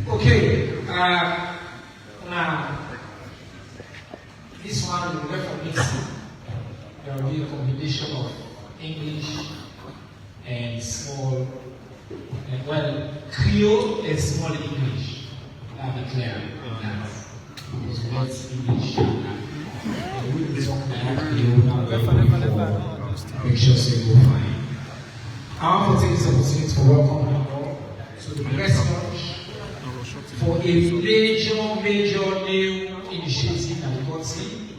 Okay, now this one will be for mixing. There will be a combination of English and small, and well, Creole and small English. I'll be clear on that. Because what's English? And we will talk about Creole now. Make sure you go fine. I want to take this opportunity to welcome you all to the press launch for a major new initiative that we got see,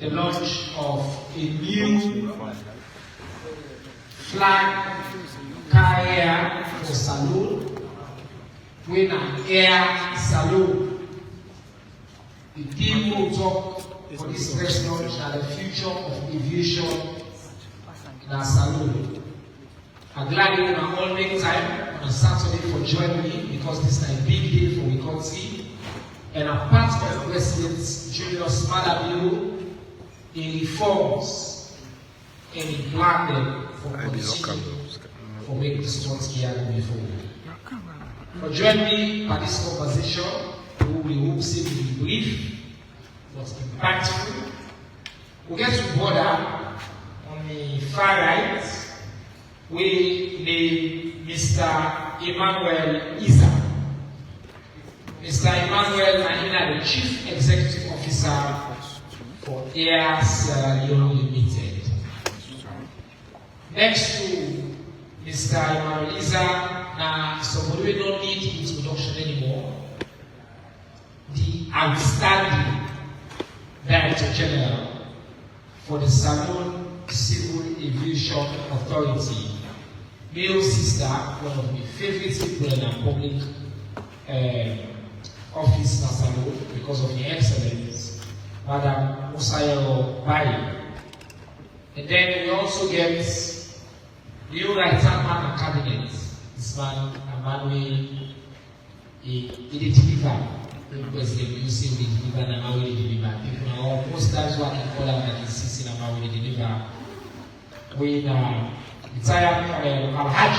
the launch of a new flag carrier for saloon, with an air saloon. The team will talk for this press launch and the future of aviation in our saloon. I'm glad you can all make time on Saturday for joining me because this is a big day for Wikonsi. And apart from President Julius Malabio, in reforms and in planning for for making this country happen before. For joining me for this conversation, we hope to be brief, but impactful. We get to border on the far right with Mr. Emmanuel Iza. Mr. Emmanuel Anina, the Chief Executive Officer for Air Sierra Leone Limited. Next to Mr. Emmanuel Iza, now somebody we don't need introduction anymore. The outstanding Director General for the Salon Civil Aviation Authority, male sister, one of my favorite people in our public office in Salon because of the excellence, Madam Musayero Bayi. And then we also get new right-hand man of cabinet, this man, Emmanuel, he deliver. President Yusuf will deliver and Emmanuel will deliver. People are most times what I call them that insist in Emmanuel will deliver. When retired Al-Hajj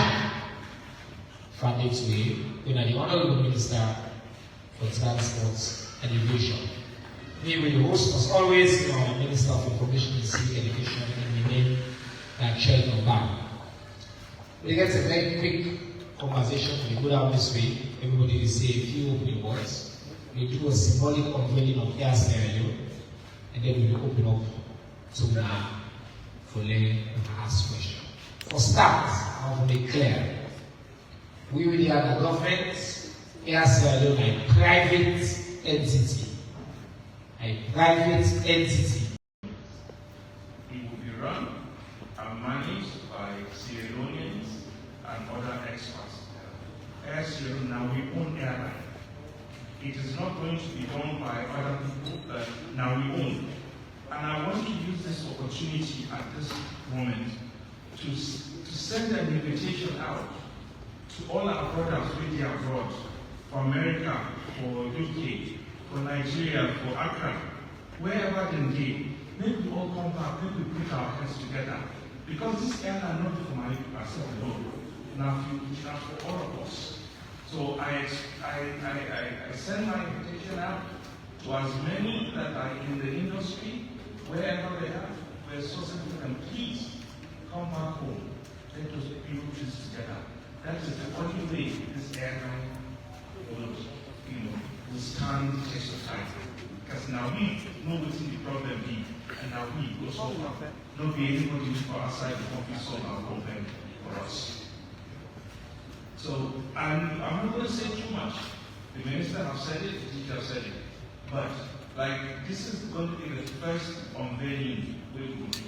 found its way, when the Honorable Minister for Transport and Aviation. Me with the host was always the Minister of Information and Civic Education and remain Chair of BAM. We get a very quick conversation. We go down this way. Everybody will say a few opening words. We do a symbolic unveiling of Air Sierra Leone, and then we will open up to now for the ask question. For start, I want to make clear, we will have the government, Air Sierra Leone, a private entity. A private entity. It will be run and managed by Sierra Leoneans and other experts. Air Sierra Leone, now we own airline. It is not going to be done by other people that now we own. And I want to use this opportunity at this moment to send an invitation out to all our brothers really abroad, for America, for UK, for Nigeria, for Accra, wherever they may. Maybe we all come back, maybe we put our heads together. Because this airline not for myself alone, now for all of us. So I send my invitation out to as many that are in the industry, wherever they are, where society can please come back home. Let us build this together. That is the only way this airline will stand the test of time. Because now we know what the problem be, and now we go solve it. Not be anybody for outside the country solve our problem for us. So I'm not going to say too much. The minister has said it, the teacher said it. But like this is going to be the first unveiling we will do.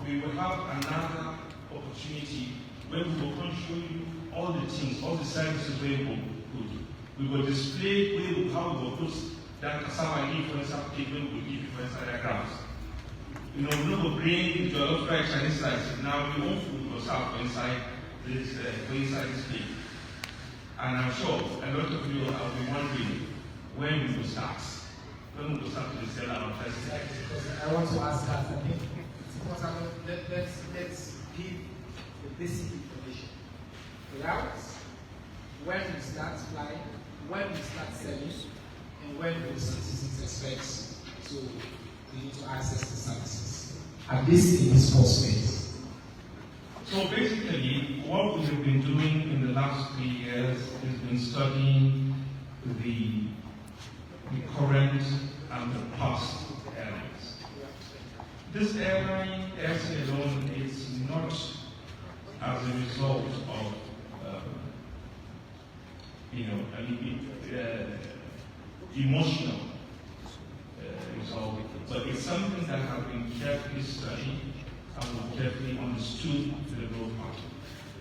We will have another opportunity where we will show you all the things, all the services we will put. We will display how we will put that cassava leaf for instance, people will give you for inside their grounds. We will bring jollof rice Chinese rice. Now we won't food will serve for inside this plate. And I'm sure a lot of you will be wondering when we will start. When we will start to sell our first ticket. I want to ask that. I think it's important. Let's give the basic information. at least in this first phase? So basically, what we have been doing in the last 3 years has been studying the current and the past airlines. This airline, Leone, is not as a result of emotional result, but it's something that has been carefully studied and carefully understood to the growth pattern.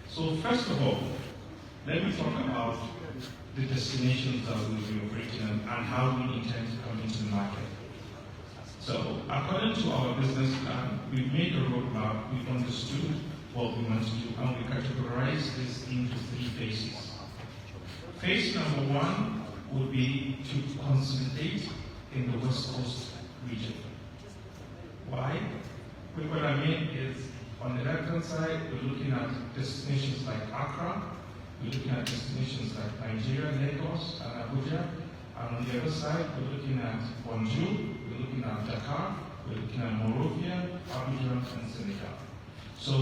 So first of all, let me talk about the destinations that we will be operating on and how we intend to come into the market. So according to our business plan, we've made a roadmap, we've understood what we want to do, and we categorize this into 3 phases. Phase number 1 would be to consolidate in the West Coast region. Why? What I mean is, on the left-hand side, we're looking at destinations like Accra, we're looking at destinations like Nigeria, Lagos, and Abuja, and on the other side, we're looking at Banjul, we're looking at Dakar, we're looking at Monrovia, Abidjan, and Senegal. So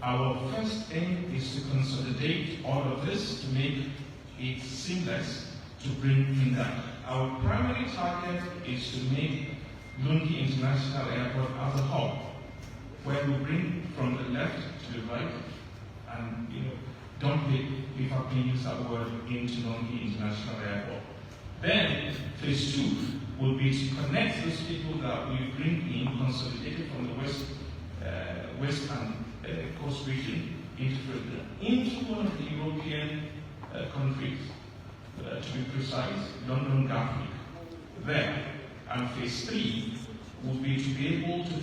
our first aim is to consolidate all of this to make it seamless to bring in that. Our primary target is to make Lungi International Airport as a hub, where we bring from the left to the right, and dump it, if I can use that word, into Lungi International Airport. Then phase 2 will be to connect those people that we bring in, consolidated from the west and coast region into one of the European countries, to be precise, London Gatwick. There, and phase 3 will be to be able to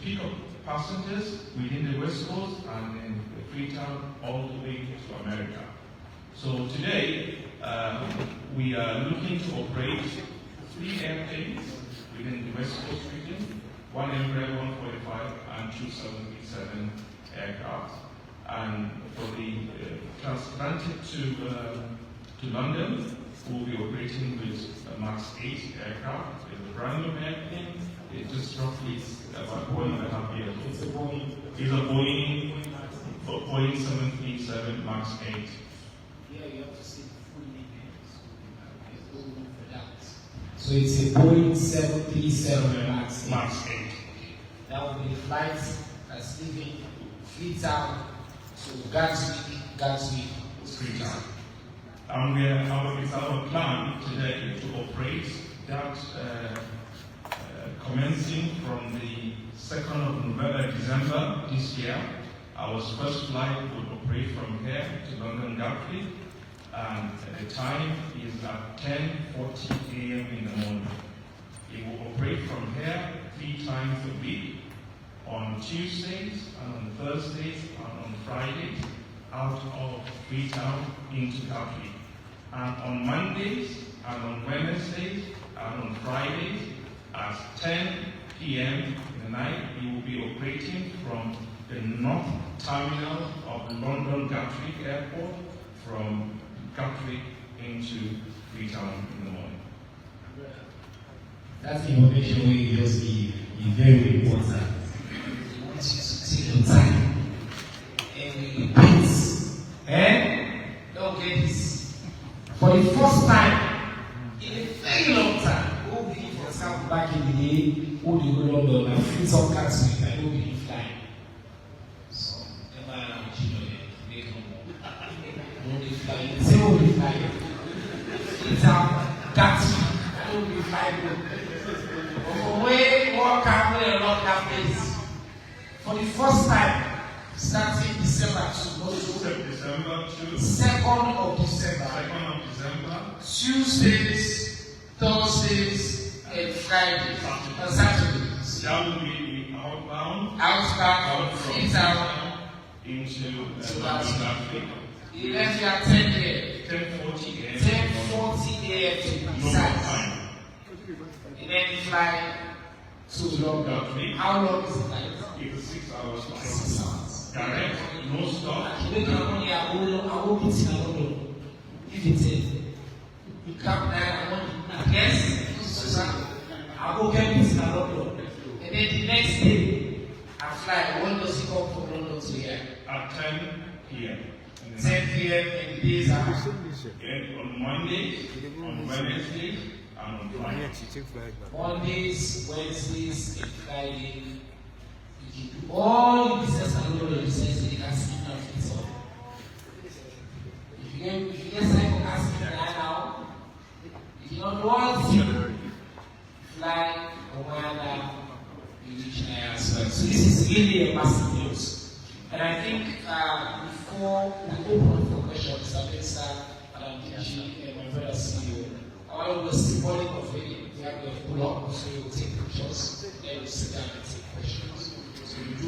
pick up passengers within the West Coast and then Freetown all the way to America. So today, we are looking to operate 3 airplanes within the West Coast region, 1 Embraer 145 and 2 737 aircraft. And for the transatlantic to London, we'll be operating with a MAX 8 aircraft. It's a brand new airplane. It just roughly about 1.5 years old. It's a Boeing 737 MAX 8. Yeah, you have to say full name. So it's a Boeing 737 MAX 8. That will be the flight that's leaving Freetown to Gatwick, Freetown. And it's our plan today to operate that commencing from the 2nd of November, December this year. Our first flight will operate from here to London Gatwick, and the time is at 10:40 a.m. in the morning. It will operate from here 3 times a week, on Tuesdays, and on Thursdays, and on Fridays, out of Freetown into Gatwick. And on Mondays, and on Wednesdays, and on Fridays, at 10 p.m. in the night, we will be operating from the north terminal of London Gatwick Airport, from Gatwick into Freetown in the morning. That's the information we just give is very important. We want you to take your time and repeat. Don't get this. For the first time in a very long time, who believe, for example, back in the day, who do go London and Freetown Gatwick, I don't believe flying. So, never allow children to make no more. Only flying. They say only flying. Freetown Gatwick, I don't believe flying. But way more careful and not that place. For the first time, starting December 2nd of December, Tuesdays, Thursdays, and Fridays, and Saturdays. That will be Outbound from Freetown into Gatwick. It left you at 10 a.m. 10:40 a.m. 10:40 a.m. to be precise. And then you fly to London. How long is the flight? It's a 6 hours flight. 6 hours. Direct, no stop. I won't be in London. If it's you come there, I guess, I will get this in London. And then the next day, I fly. When does he come from London to here? At 10 p.m. 10 p.m. in the days On Monday, on Wednesday, and on Friday. Mondays, Wednesdays, and Friday. You can do all the business and all the business you can see now. If you get signed for asking now, if you don't want to fly Rwanda, you reach there as well. So this is really a massive news. And I think before we open for questions, Mr. Madam DG and my brother CEO, I want to do a symbolic of it. We have to pull up, so we will take pictures, then we'll sit down and take questions. So we do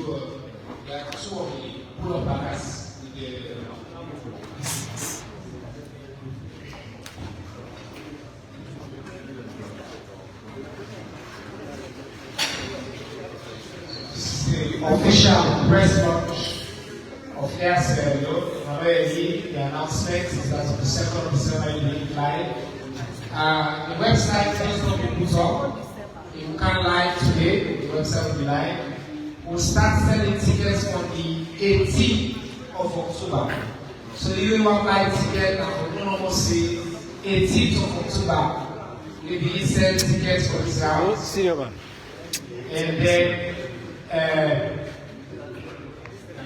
we have two of the pull-up baggers with the official press launch of Air Sierra Leone. The announcement is that on the 2nd of December it will be live. The website has not been put up. You can live today. The website will be live. We'll start selling tickets on the 18th of October. So you will buy tickets and we almost say 18th of October. We'll be selling tickets for this round. And then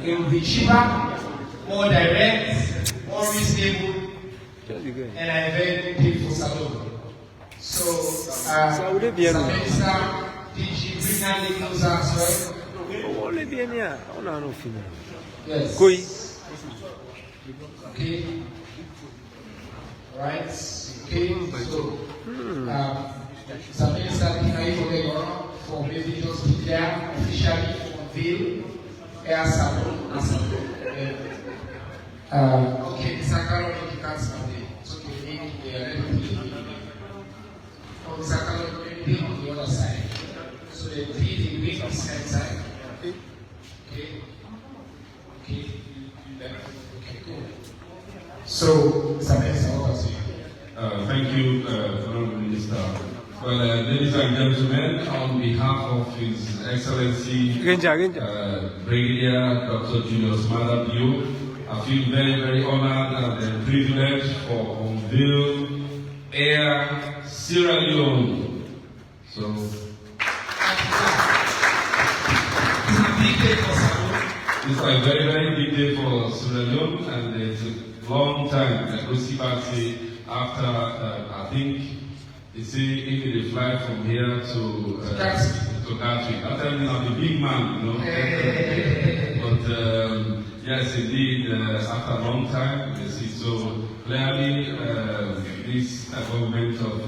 it will be cheaper, more direct, more reasonable, and a very beautiful salon. So, Minister, DG, bring down the news as well. Yes. Okay. Right. Okay. So, Minister, for maybe just be there officially to unveil Air Salon as okay, Mr. Carol, you can't stand it. It's okay, oh, Mr. Carol, maybe on the other side. So the wing is inside. Okay. Okay. Okay, cool. So, Mr. Minister, what was it? Thank you, Honorable Minister. Well, ladies and gentlemen, on behalf of His Excellency Brigadier Dr. Julius Mada Bio, I feel very, very honored and privileged for unveil Air Sierra Leone. So, it's a very, very big day for Sierra Leone, and it's a long time. Like we after, I think. They say if they fly from here to Gatwick. That time I'm a big man, you know. But yes, indeed, after a long time, you see, so clearly this government of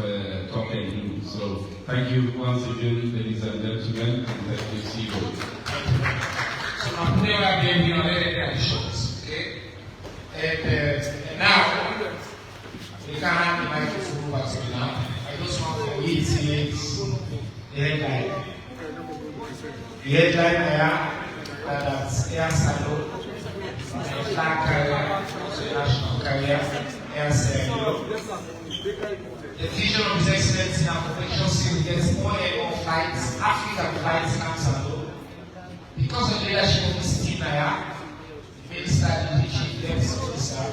talk and do. So thank you once again, ladies and gentlemen, and thank you, CEO. So I'm never being additions, okay? And now we can have the microphone over to me now. I just want to read the headline. The headline there, that's Air Salon, flag carrier, national carrier, Air Sierra Leone. The vision of His Excellency and protection still gets more and more flights, African flights, and Salon. Because of the leadership of this team there, the Minister and the Chief Defense Officer,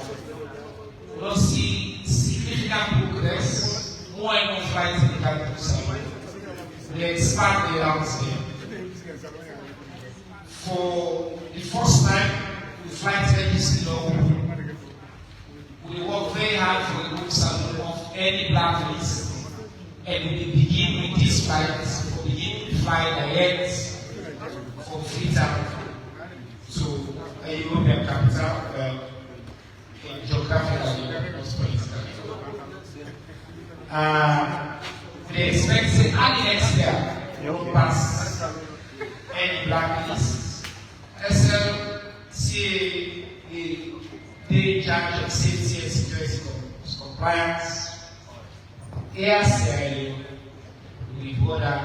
we don't see significant progress. More and more flights in the capital. We expand the routes there. For the first time, the flight registry open. We work very hard for the books and of any blacklist, and we begin with these flights. We begin to fly direct from Freetown to a European capital, geographically, most politically. They expect to any next year, you will pass any blacklist. SLC, the charge of safety and security compliance. Air Sierra Leone, we border,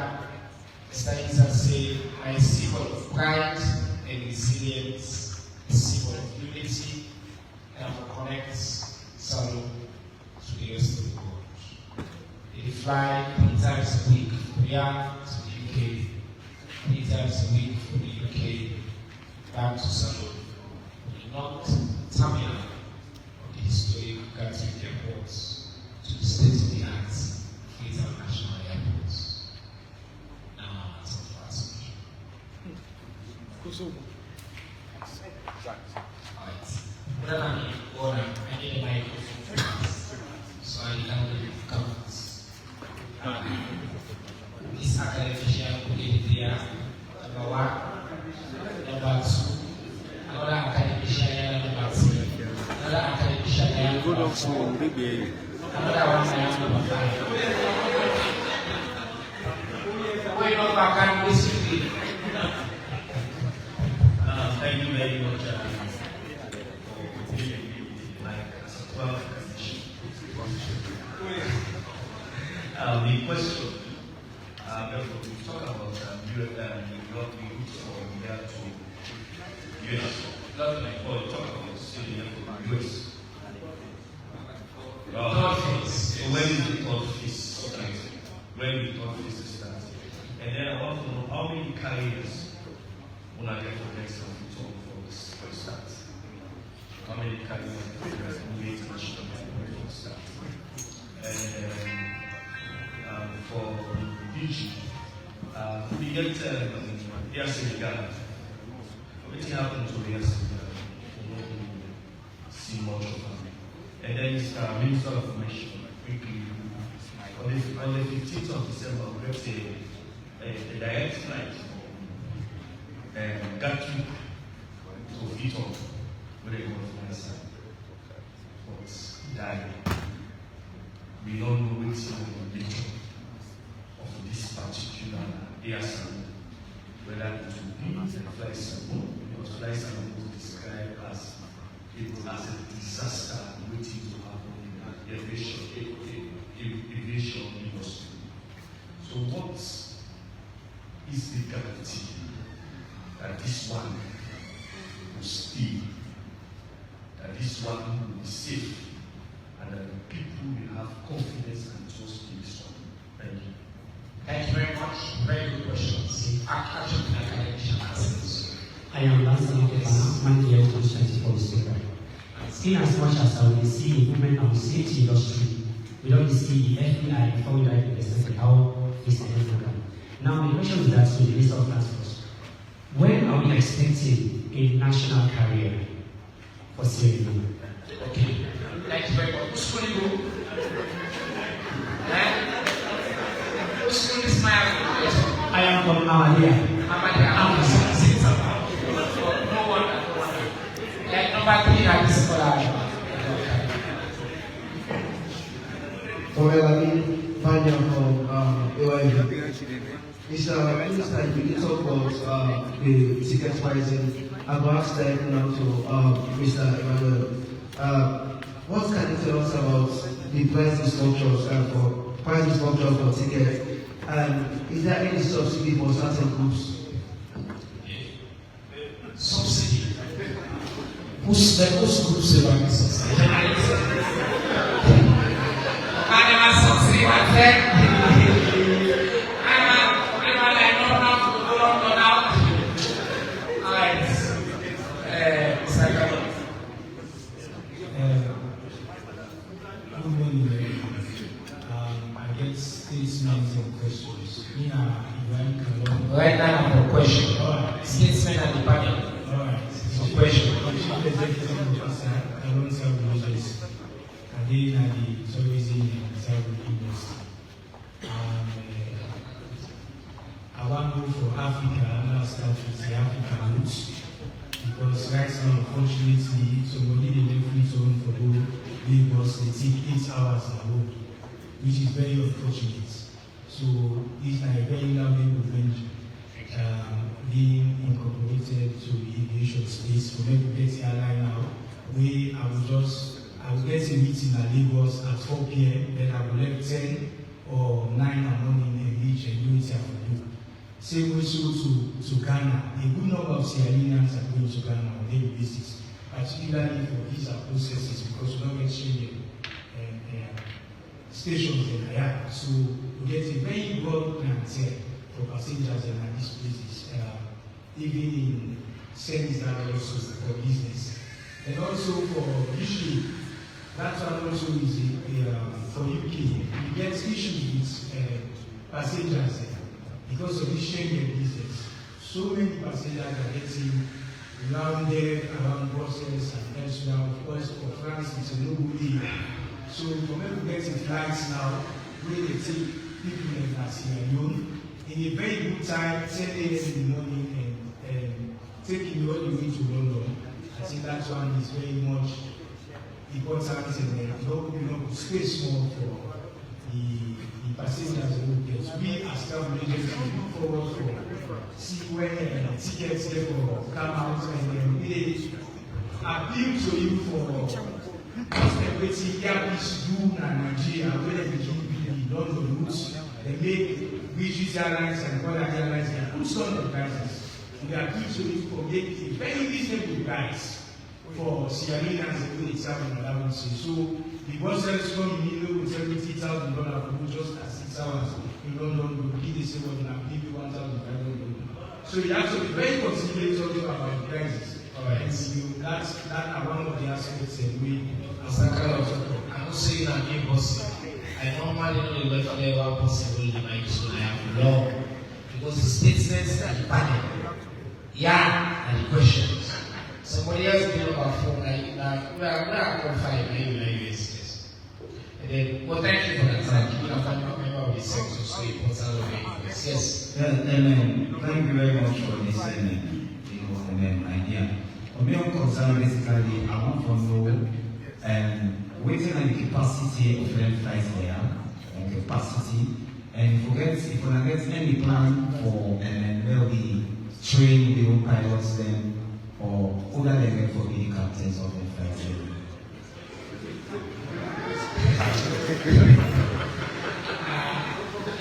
Mr. Isa say, a symbol of pride and resilience, a symbol of unity, and connect Salon to the rest of the world. They fly 3 times a week from here to the UK, 3 times a week from the UK back to Salon, the north terminal of the historic Gatwick Airport to the state-of-the-art international airports. Now, as of last week. Alright. I need a microphone for us, so I can comment. This academician put it there, number one. Number two, another academician, number three, another academician, number four, another one, number five. Why not back and listen? Thank you very much for being like as a 12 condition. The question, therefore, we talk about what we look for here to US. Not like, oh, you talk about Australia from US. So when the third phase starts, when the third phase starts, and then I want to know how many carriers will I get for next time we talk for this for start? How many carriers will wait international for the start? And for DG, we get Air Senegal. What happened to Air Senegal? We don't see much of them. And then it's Minister of Information, quickly. On the 15th of December, we get a direct flight from Gatwick to Leone, where they go from my side. But died. We don't know which is the nature of this particular airline, whether it will be a flight sample, because flight sample is described as a disaster waiting to happen in the aviation industry. So what is the guarantee that this one will stay, that this one will be safe, and that the people will have confidence and trust in this one? Thank you. Thank you very much. Very good questions. Actually, academician answers. I am Lancelot Kepana, Monday 2024 speaker. In as much as I will see improvement on safety industry, we don't see the FBI before we like investigate how this is done. Now, the question is that to the Minister of Transport. When are we expecting a national carrier for Sierra Leone? Okay. Thank you very much. Who's going to go? Who's going to smile? I am from Amalia. No one. Like number 3 at this college. From Leone. Minister, you talk about the ticket pricing. I've asked that now to Mr. Emmanuel. What can you tell us about the pricing structures for tickets? And is there any subsidy for certain groups? Subsidy. Who's groups about the subsidy? I'm a subsidy, my friend. I get statements and questions. Right now, I have a question. Statement and the panel. Alright. So, question. Executive Officer, I don't tell Moses. And then at the tourism and travel industry. I want to go for Africa, now start with the African roots. Because right now, unfortunately, somebody they make free zone for go Lagos, they take 8 hours on the road, which is very unfortunate. So these are a very valuable venture being incorporated to the aviation space. For me to get airline now, I will get a meeting at Lagos at 4 p.m. Then I will let 10 or 9 in the morning and reach and do it here for you. Same also to Ghana. A good number of Sierra are going to Ghana on a daily basis, particularly for visa processes, because we don't get changing stations in Ghana. So we get a very broad clientele for passengers in these places. Even in sends that also for business. And also for issue, that one also is for UK. You get issues with passengers because of this Schengen business. So many passengers are getting landed around Brussels and elsewhere. Of course, for France, it's a no good. So for people getting flights now, where they take people like Leone in a very good time, 10 a.m. in the morning, and taking you all the way to London. I think that one is very much important, and space more for the passengers who get. We as travel agents look forward for see when tickets therefore come out, and they appeal to you for waiting airports do in Nigeria, where they begin the London routes. They make British Airlines and other airlines and put some of the prices. They appeal to you for making a very reasonable price for Sierra Leoneans and the travel allowances. So the buses come in with $70,000 for just as 6 hours in London will be the same one and maybe $1,500. So you have to be very considerate also about the prices. And that's one of the aspects that we as a kind of, I'm not saying I'm impossible. I normally know the whatever possible in my issue I have law. Because the statements and the panel, and the questions. Somebody else been on my phone, we are confided in the US. And then, well, thank you for that. Thank you. I'm a member of the sector, so important of the US. Yes. Amen. Thank you very much for this idea. For me, I'm concerned basically, I want to know waiting on the capacity of the flights there, and capacity, and if we get any plan for they'll be train the own pilots then, or other than for the captains of the flights there.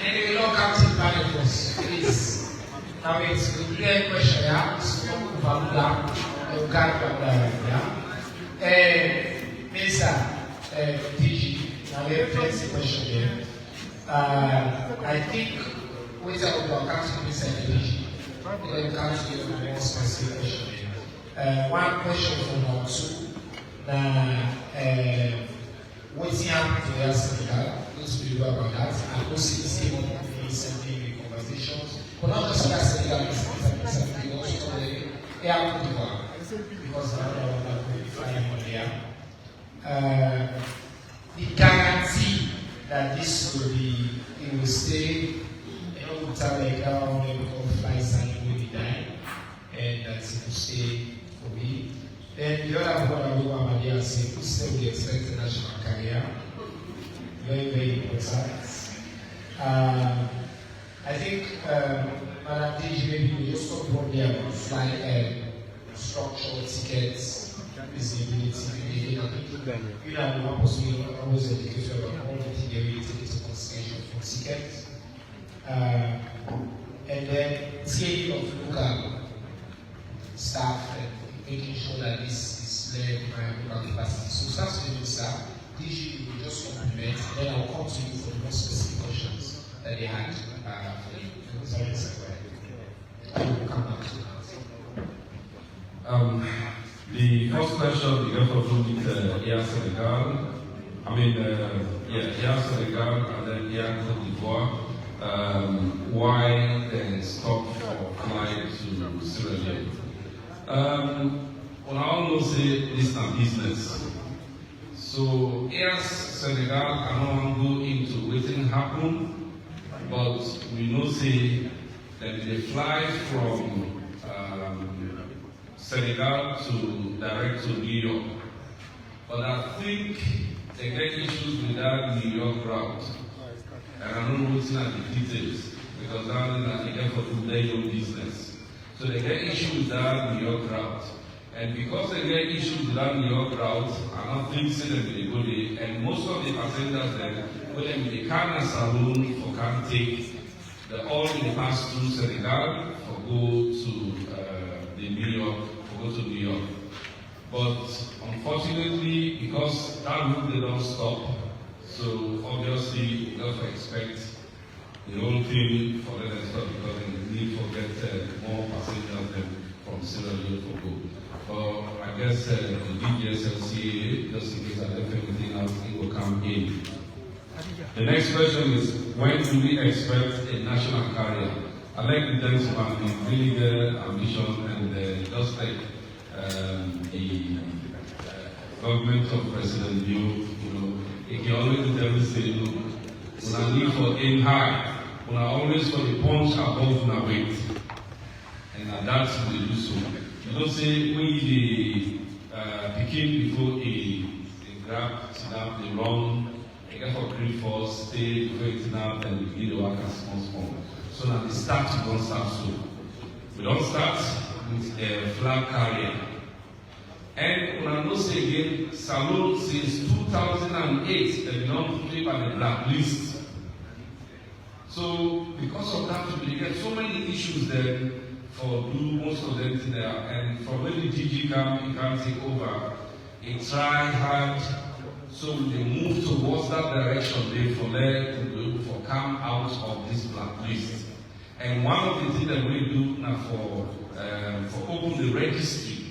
Anyway, no captain pilots, please. Now it's a clear question, yeah? So, Minister, DG, now we have plenty question here. I think we talk about council minister DG. We're going to come to you with a more specific question here. One question for number two. What's happening to the Senegal? Those who know about that. I know CDC will be sending conversations. But not just the Senegal, it's also the air Cote because I don't know that we'll be flying on the air. The guarantee that this will be, it will stay, we'll tell like how they will flights and it will be dying, and that it will stay for me. Then the other one I will have here say, who still will expect a national career. Very, very important. I think, Madam DG, maybe we just talk about the flight structure, tickets, visibility, one possibly always educated about all the things they really take into consideration for tickets. And then scaling of local staff and making sure that this is led by local capacity. So starts with the staff, DG will just complement, then I'll come to you for the more specific questions that they had for you. Sorry, I will come back to that. The first question you got from Air Senegal, Air Senegal and then Air Cote d'Ivoire, why they stopped for flight to Sierra Leone. Well, I all know say this is a business. So Air Senegal cannot go into waiting happen, but we know say that they fly from Senegal to direct to New York. But I think they get issues with that New York route. And I'm not looking at the details because that is an effort to their own business. So they get issues with that New York route. And because they get issues with that New York route, I don't think they go there. And most of the passengers then go in the car and saloon for can take the all in the pass through Senegal for go to the New York, for go to New York. But unfortunately, because that route they don't stop, so obviously you have to expect the whole thing for them to stop because they need to get more passengers than from Sierra Leone guess the DGSLCA, just in case I left everything else, it will come in. The next question is, when do we expect a national carrier? I like the gentleman, he's really the ambition, and just like the government of President Leone, he can always tell me, say, look, when I live for aim high, when I always for the punch above my weight, and that's what we do so. You don't say when the picking before a grab, sit down, they run, they get for green force, stay, before it now, then we need the work as small. So now the start, we don't start so. We don't start with a flag carrier. And when I know say again, Salon since 2008, they belong to by the blacklist. So because of that, we get so many issues there for most of them there. And from when the DG come, he can take over. He try hard, so they move towards that direction. They for there to come out of this blacklist. And one of the things that we do now for open the registry.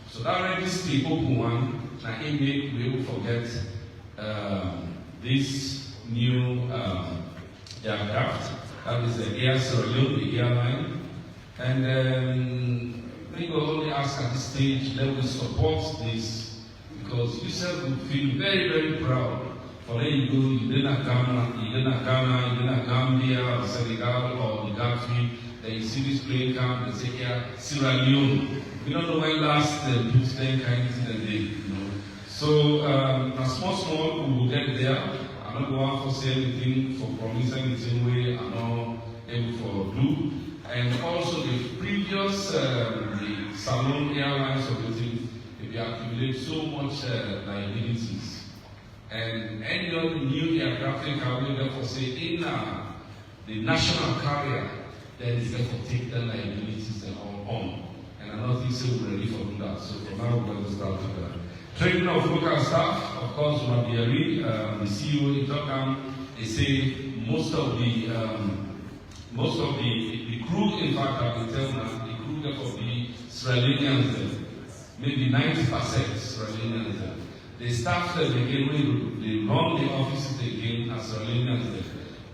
So that registry open one, now it make we will forget this new aircraft. That is the Air Sierra Leone, the airline. And we will only ask at this stage that we support this, because you yourself will feel very, very proud. For there you go, you're in Ghana, you're in Gambia, or Senegal, or the Gambia, then you see this plane come and say, yeah, Sierra Leone. We don't know when last the boots then kind of thing that they, So, small, we will get there. I'm not going to say anything for promising anything way I'm not able to do. And also the previous the Salon Airlines of the thing, they accumulate so much liabilities. And any other new aircraft carrier, therefore say in the national carrier, then is therefore take the liabilities and all on. And I don't think so we're ready for that. So for now we're going to start with that. Training of local staff, of course, Rabiari, the CEO in Tokam, they say most of the crew, in fact, I can tell now, the crew therefore be Sierra Leoneans, maybe 90% Sierra Leoneans. The staff that again, they run the offices again as Sierra Leoneans.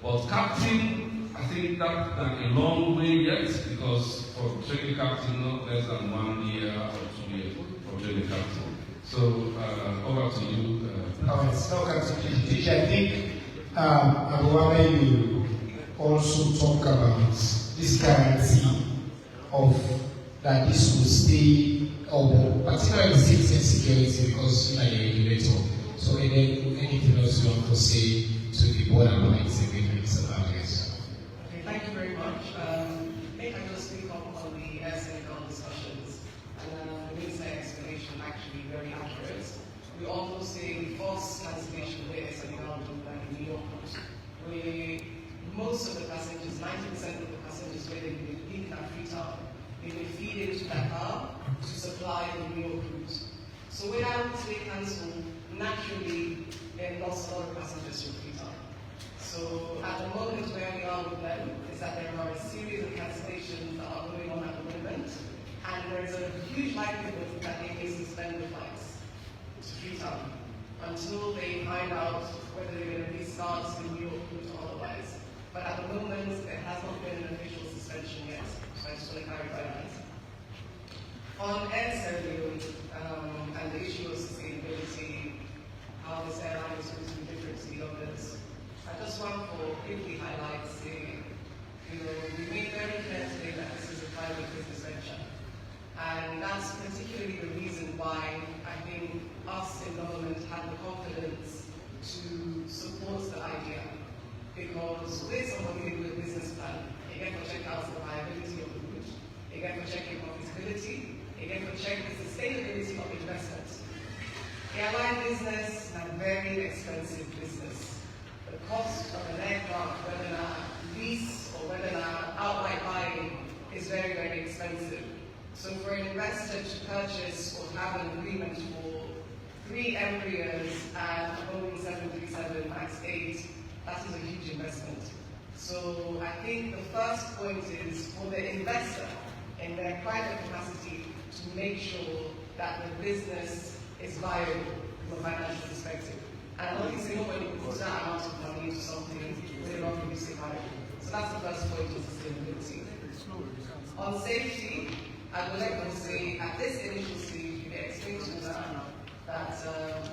But captain, I think that's a long way yet, because for training captain, not less than 1 year or 2 years for training captain. So, over to you. Alright, so I think Abuwame, you also talk about this guarantee of that this will stay, particularly safety and security, because you are a regulator. So, and then anything else you want to say to the board about it, Mr. Barnes? Okay, thank you very much. I think I just speak up on the SNL discussions. And the minister explanation actually very accurate. We also say the first cancellation with SNL like in New York, where most of the passengers, 90% of the passengers, where they leave at Freetown, they will feed into that car to supply the New York route. So without they cancel, naturally they lost a lot of passengers from Freetown. So at the moment where we are with them is that there are a series of cancellations that are going on at the moment, and there is a huge likelihood that they may suspend the flights to Freetown until they find out whether they're going to restart the New York route or otherwise. But at the moment, there has not been an official suspension yet, so I just want to clarify that. On Air Sierra Leone and the issue of sustainability, how this airline is going to be different to the others, I just want to quickly highlight, we made very clear today that this is a private business venture. And that's particularly the reason why I think us in government had the confidence to support the idea. Because with somebody with a business plan, you get to check out the viability of the route, you get to check your profitability, you get to check the sustainability of investment. Airline business is a very expensive business. The cost of an aircraft, whether not lease or whether not outright buying, is very, very expensive. So for an investor to purchase or have an agreement for 3 Embraers and a Boeing 737 MAX 8, that is a huge investment. So I think the first point is for the investor in their private capacity to make sure that the business is viable from a financial perspective. And obviously nobody will put that amount of money into something when they're not producing viable. So that's the first point of sustainability. On safety, I would like to say at this initial stage, we explained to them that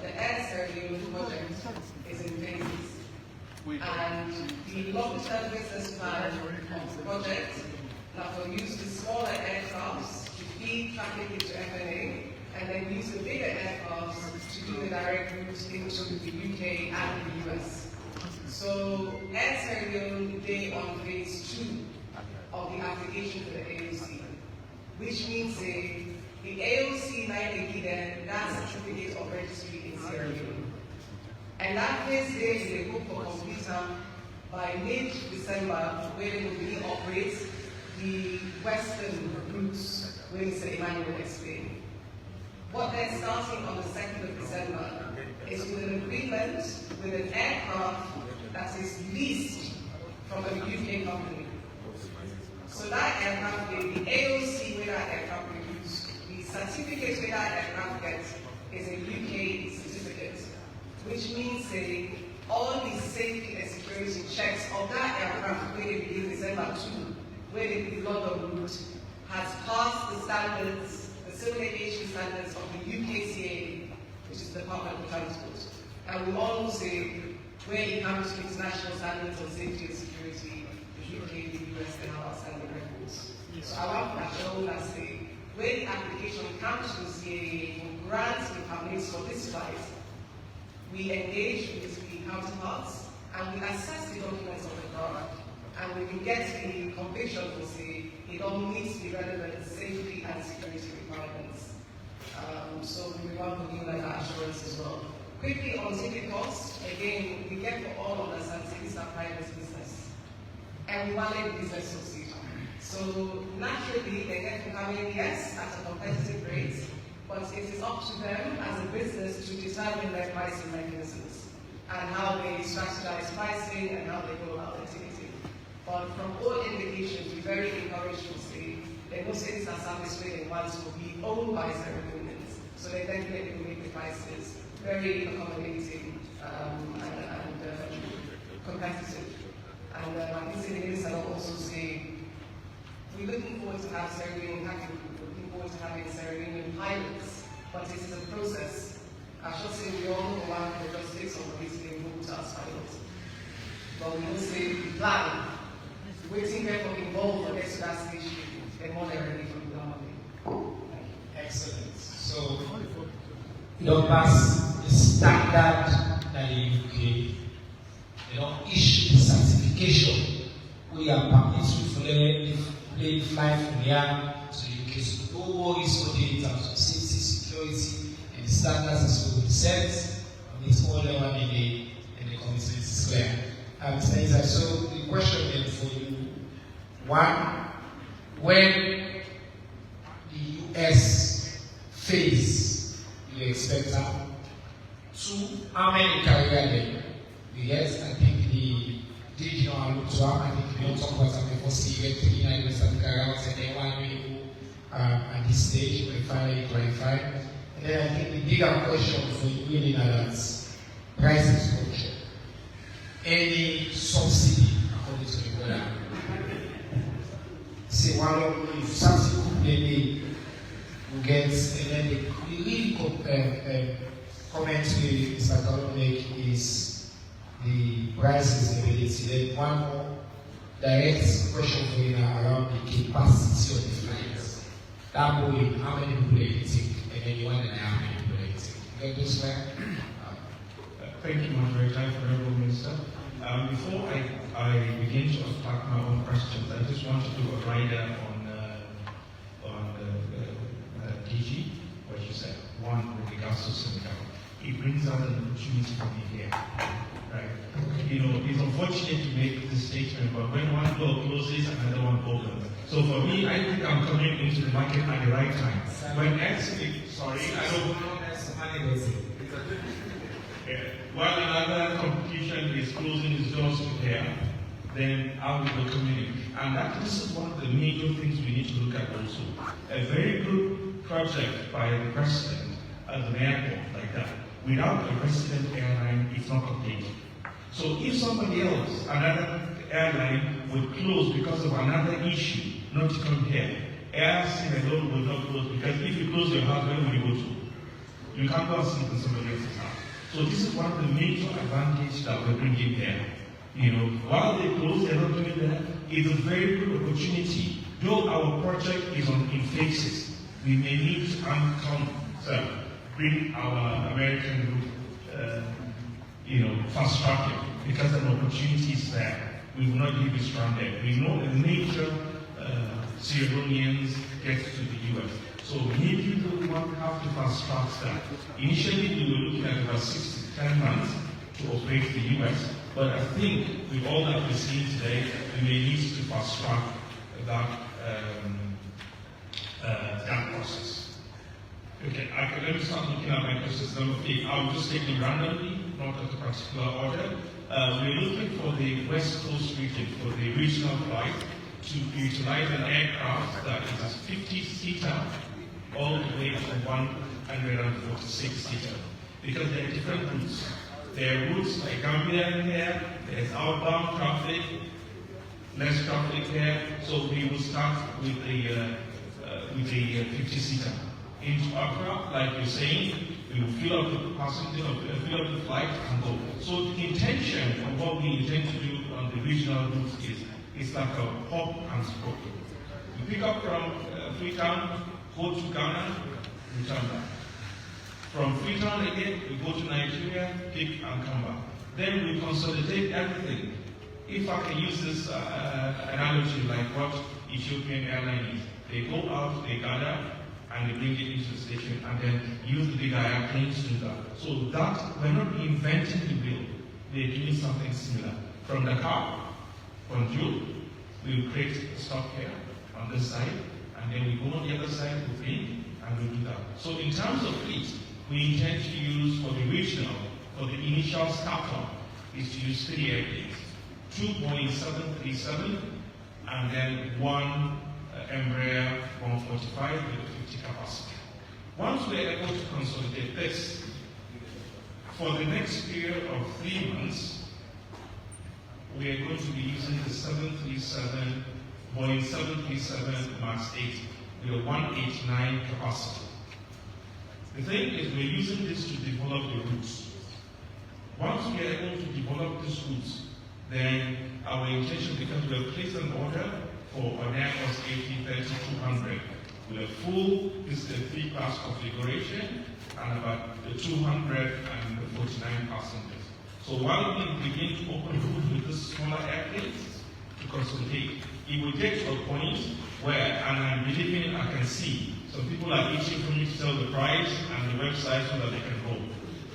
the air Sierra project is in phases. And the long-term business plan of the project that will use the smaller aircrafts to feed traffic into FNA, and then use the bigger aircrafts to do the direct routes into the UK and the US. So Air Sierra Leone today on phase 2 of the application for the AOC, which means the AOC 980 then, that certificate of registry in Sierra Leone. And that phase there is a hope for completion by mid-December, where they will really operate the western routes, where Mr. Emmanuel explained. What they're starting on the 2nd of December is with an agreement with an aircraft that is leased from a UK company. So that aircraft, the AOC where that aircraft will be used, the certificate where that aircraft gets is a UK certificate, which means all the safety and security checks of that aircraft where they begin December 2, where they do London route, has passed the standards, the civil aviation standards of the UKCA, which is the Department of Transport. And we all say where it comes to international standards on safety and security, the UK, the US, and our standard records. So I want to show that where the application comes to the CAA for grants and permits for this flight, we engage with the counterparts and we assess the documents of the product, and we can get the conviction to say it all meets the relevant safety and security requirements. So we want to give that assurance as well. Quickly on ticket costs, again, we get for all of us that tickets are private business. And we valid business succeed. So naturally, they get to come in, yes, at a competitive rate, but it is up to them as a business to determine their pricing mechanisms and how they strategize pricing and how they go about their ticketing. But from all indications, we're very encouraged to say that no cities are service rating ones will be owned by Sierra Leoneans. So they definitely will make the prices very accommodating and competitive. And I think the minister will also say, we're looking forward to have Sierra Leone hacking, we're looking forward to having Sierra Leone pilots, but it is a process. I should say we all know the one who just takes on the reasoning who to us pilots. But we don't say we plan. Waiting there for involved or next to that station, they're more than ready for the normally. Excellent. So, you don't pass the standard that the UK, they don't issue the certification. We are permitted to fly from here to the UK. So no worries for the in terms of safety, security, and the standards is will be set on its own level in the community square. So the question then for you, one, when the US phase you expect that? Two, how many carrier there? Yes, I think the digital I think we don't talk about that before. See, you get 39% carriers and then one we at this stage, clarify. And then I think the bigger question for you really now that's price exposure. Any subsidy according to the weather. Say one of if something maybe we get, and then the real comment Mr. Kalon make is the prices ability. Then one more direct question for you now around the capacity of the flights. That Boeing, how many people they take, and then you want to know how many people they take. You get those right? Thank you, Moderator, Honorable Minister. Before I begin to attack my own questions, I just want to do a rider on DG, what you said. One, with regards to Senegal. It brings out an opportunity for me here. Right? You know, it's unfortunate to make this statement, but when one door closes, another one opens. So for me, I think I'm coming into the market at the right time. When while another competition is closing its doors to here, then I will be coming in. And this is one of the major things we need to look at also. A very good project by the president at an airport like that, without a resident airline, it's not complete. So if somebody else, another airline, would close because of another issue, not to come here, Air Sierra Leone will not close, because if you close your house, where will you go to? You can't go and sleep in somebody else's house. So this is one of the major advantages that we're bringing here. You know, while they close, they're not doing that. It's a very good opportunity. Though our project is in phases, we may need to bring our American group, fast track it, because an opportunity is there. We will not leave it stranded. We know the major Sierra Leoneans get to the US. So maybe we won't have to fast track that. Initially, we were looking at about 6 to 10 months to operate the US, but I think with all that we're seeing today, we may need to fast track that process. Okay, let me start looking at my questions. Number 8, I'll just take them randomly, not at a particular order. We're looking for the West Coast region, for the regional flight, to utilize an aircraft that is a 50-seater all the way to 146-seater, because there are different routes. There are routes like Gambia here, there's outbound traffic, less traffic here, so we will start with the 50-seater. Into Accra, like you're saying, we will fill up the passenger, fill up the flight and go. So the intention of what we intend to do on the regional routes is it's like a hop and spoke. We pick up from Freetown, go to Ghana, return back. From Freetown again, we go to Nigeria, pick and come back. Then we consolidate everything. If I can use this analogy like what Ethiopian Airline is, they go out, they gather, and they bring it into the station, and then use the big airplanes to do that. So that, we're not reinventing the wheel, they're doing something similar. From Dakar, from June, we will create a stop here on this side, and then we go on the other side, we bring, and we do that. So in terms of fleet, we intend to use for the regional, for the initial startup, is to use 3 airplanes. 2 Boeing 737, and then 1 Embraer 145 with 50 capacity. Once we are able to consolidate this, for the next period of 3 months, we are going to be using the 737, Boeing 737 MAX 8 with a 189 capacity. The thing is, we're using this to develop the routes. Once we are able to develop these routes, then our intention, because we have placed an order for an Airbus A330-200 with a full 3-class configuration and about 249 passengers. So while we begin to open routes with the smaller airplanes to consolidate, it will get to a point where, and I'm believing I can see, some people are itching for me to tell the price and the website so that they can go.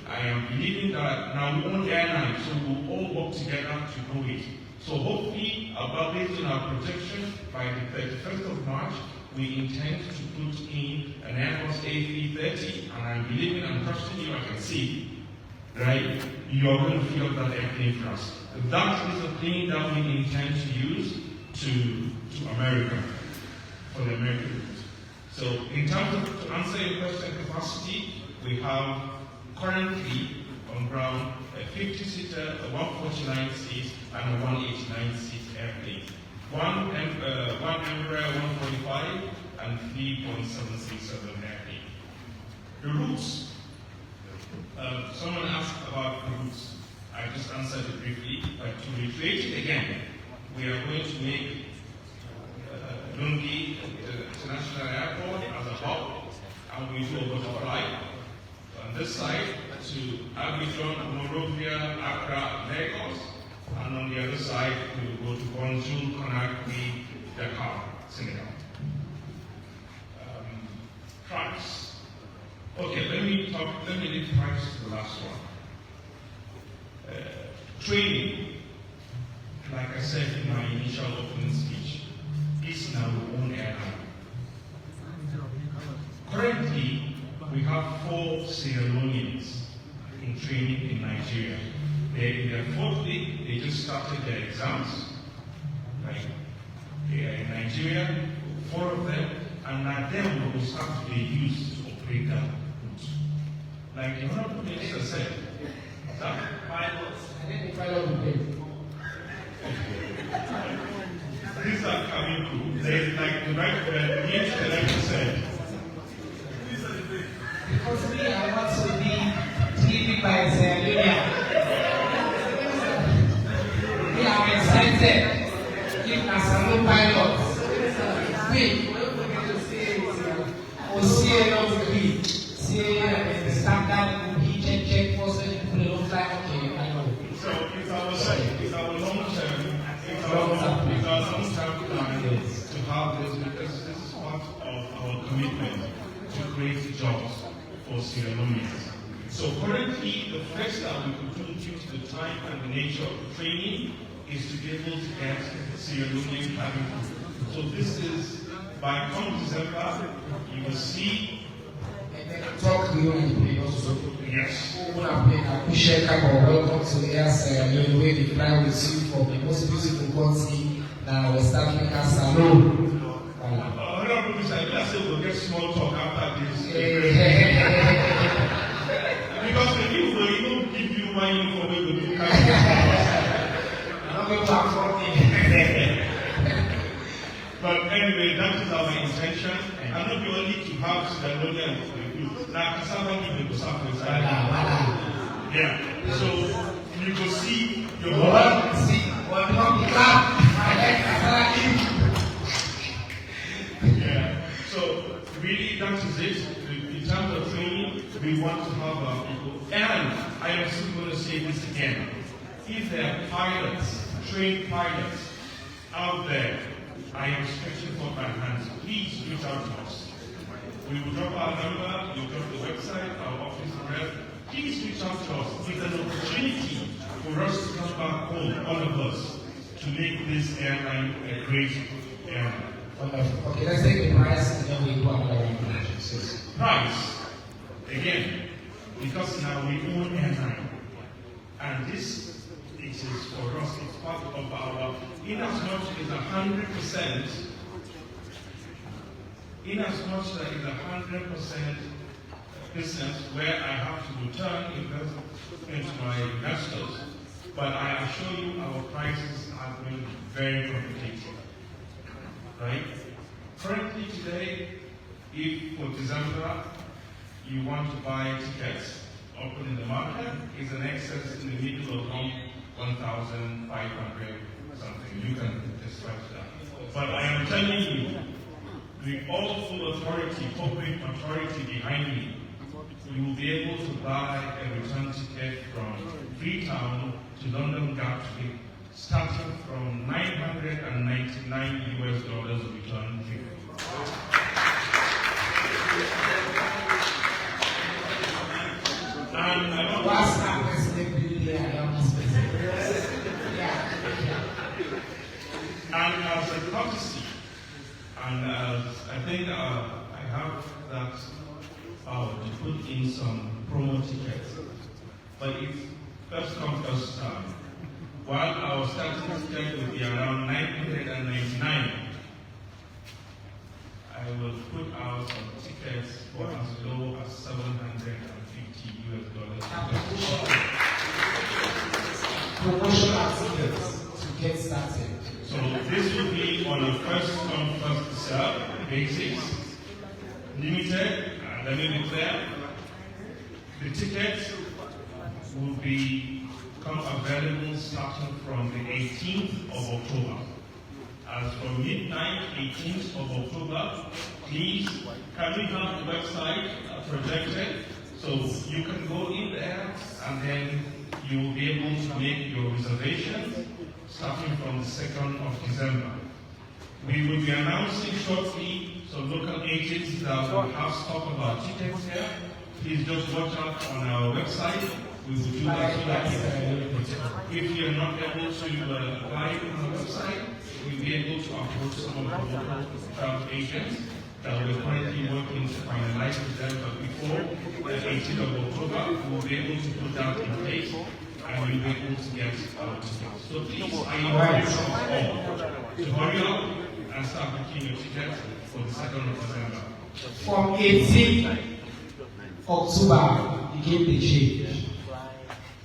I am believing that now we own airlines, so we'll all work together to grow it. So hopefully, based on our projection, by the 31st of March, we intend to put in an Airbus A330, and I'm believing, I'm trusting you, I can see, right? You're going to fill up that airplane for us. That is a plane that we intend to use to America, for the American route. So in terms of, to answer your question, capacity, we have currently on ground a 50-seater, a 149-seat, and a 189-seat airplane. One Embraer 145 and 3.767 airplane. The routes. Someone asked about the routes. I just answered it briefly, but to reiterate it again, we are going to make Lungi International Airport as a hub, and we do a butterfly on this side to Abidjan, Monrovia, Accra, Lagos, and on the other side we will go to Banjul, Conakry, Dakar, Senegal. Price. Okay, let me leave price to the last one. Training, like I said in my initial opening speech, is now our own airline. Currently, we have 4 Sierra Leoneans in training in Nigeria. They're in their 4th week, they just started their exams. Right? They are in Nigeria, 4 of them, and now them we will start to be used to operate that route. Like the Honorable Minister said, that pilots, And then the pilot will pay. these are coming through. There's like the director said, Because me, I want to be TV by Leone. We are excited. If as a new pilot, we will see a lot of people. See the standard will be check for so people don't fly. Okay, I know. so it's our long-term plan to have this, because this is part of our commitment to create jobs for Sierra Leoneans. So currently, the first that we could do due to the time and the nature of the training is to be able to get Sierra Leonean cabin crew. So this is, by come December, you will see, And then talk to you and pay also. yes, Who will pay a push welcome to Air's Leone, where they fly with you from the most beautiful country, West Africa, Salon. Honorable Mr. I say we'll get small talk after this. Because the people will even give you money for when you do But anyway, that is our intention. And not only to have Sierra Leone recruit. Now, cassava give the cassava inside. Yeah. So you will see your Yeah. So really, that is it. In terms of training, we want to have our people. And I am still going to say this again. If there are pilots, trained pilots out there, I am stretching for my hands. Please reach out to us. We will drop our number, we'll drop the website, our office address. Please reach out to us. It's an opportunity for us to come back home, all of us, to make this airline a great airline. Wonderful. Okay, let's take the price and then we go another one. Price, again, because now we own airline, and this, it is for us, it's part of our, in as much as 100%, in as much as it's 100% business where I have to return investment to my investors, but I assure you our prices are going to be very competitive. Right? Currently today, if for December you want to buy tickets open in the market, is an excess in the middle of 1,500 something. You can dispatch that. But I am telling you, with all full authority, corporate authority behind me, you will be able to buy a return ticket from Freetown to London Gatwick, starting from $999 return ticket. And as a courtesy, and I think I have that power to put in some promo tickets, but it's first come, first served. While our starting ticket will be around $999, I will put out some tickets for as low as $750. Promotional tickets to get started. So this will be on a first come, first served basis, limited, let me be clear. The tickets will become available starting from the 18th of October. As from midnight, 18th of October, please, can we have the website projected? So you can go in there and then you will be able to make your reservations starting from the 2nd of December. We will be announcing shortly some local agents that will have stock of our tickets here. Please just watch out on our website. We will do that so that if you are not able to apply on our website, we'll be able to approach some of the local travel agents that we're currently working to finalize with them. But before the 18th of October, we'll be able to put that in place and we'll be able to get our tickets. So please, I invite you all to hurry up and start booking your tickets. for the 2nd of December. From 18th October, he gave the change.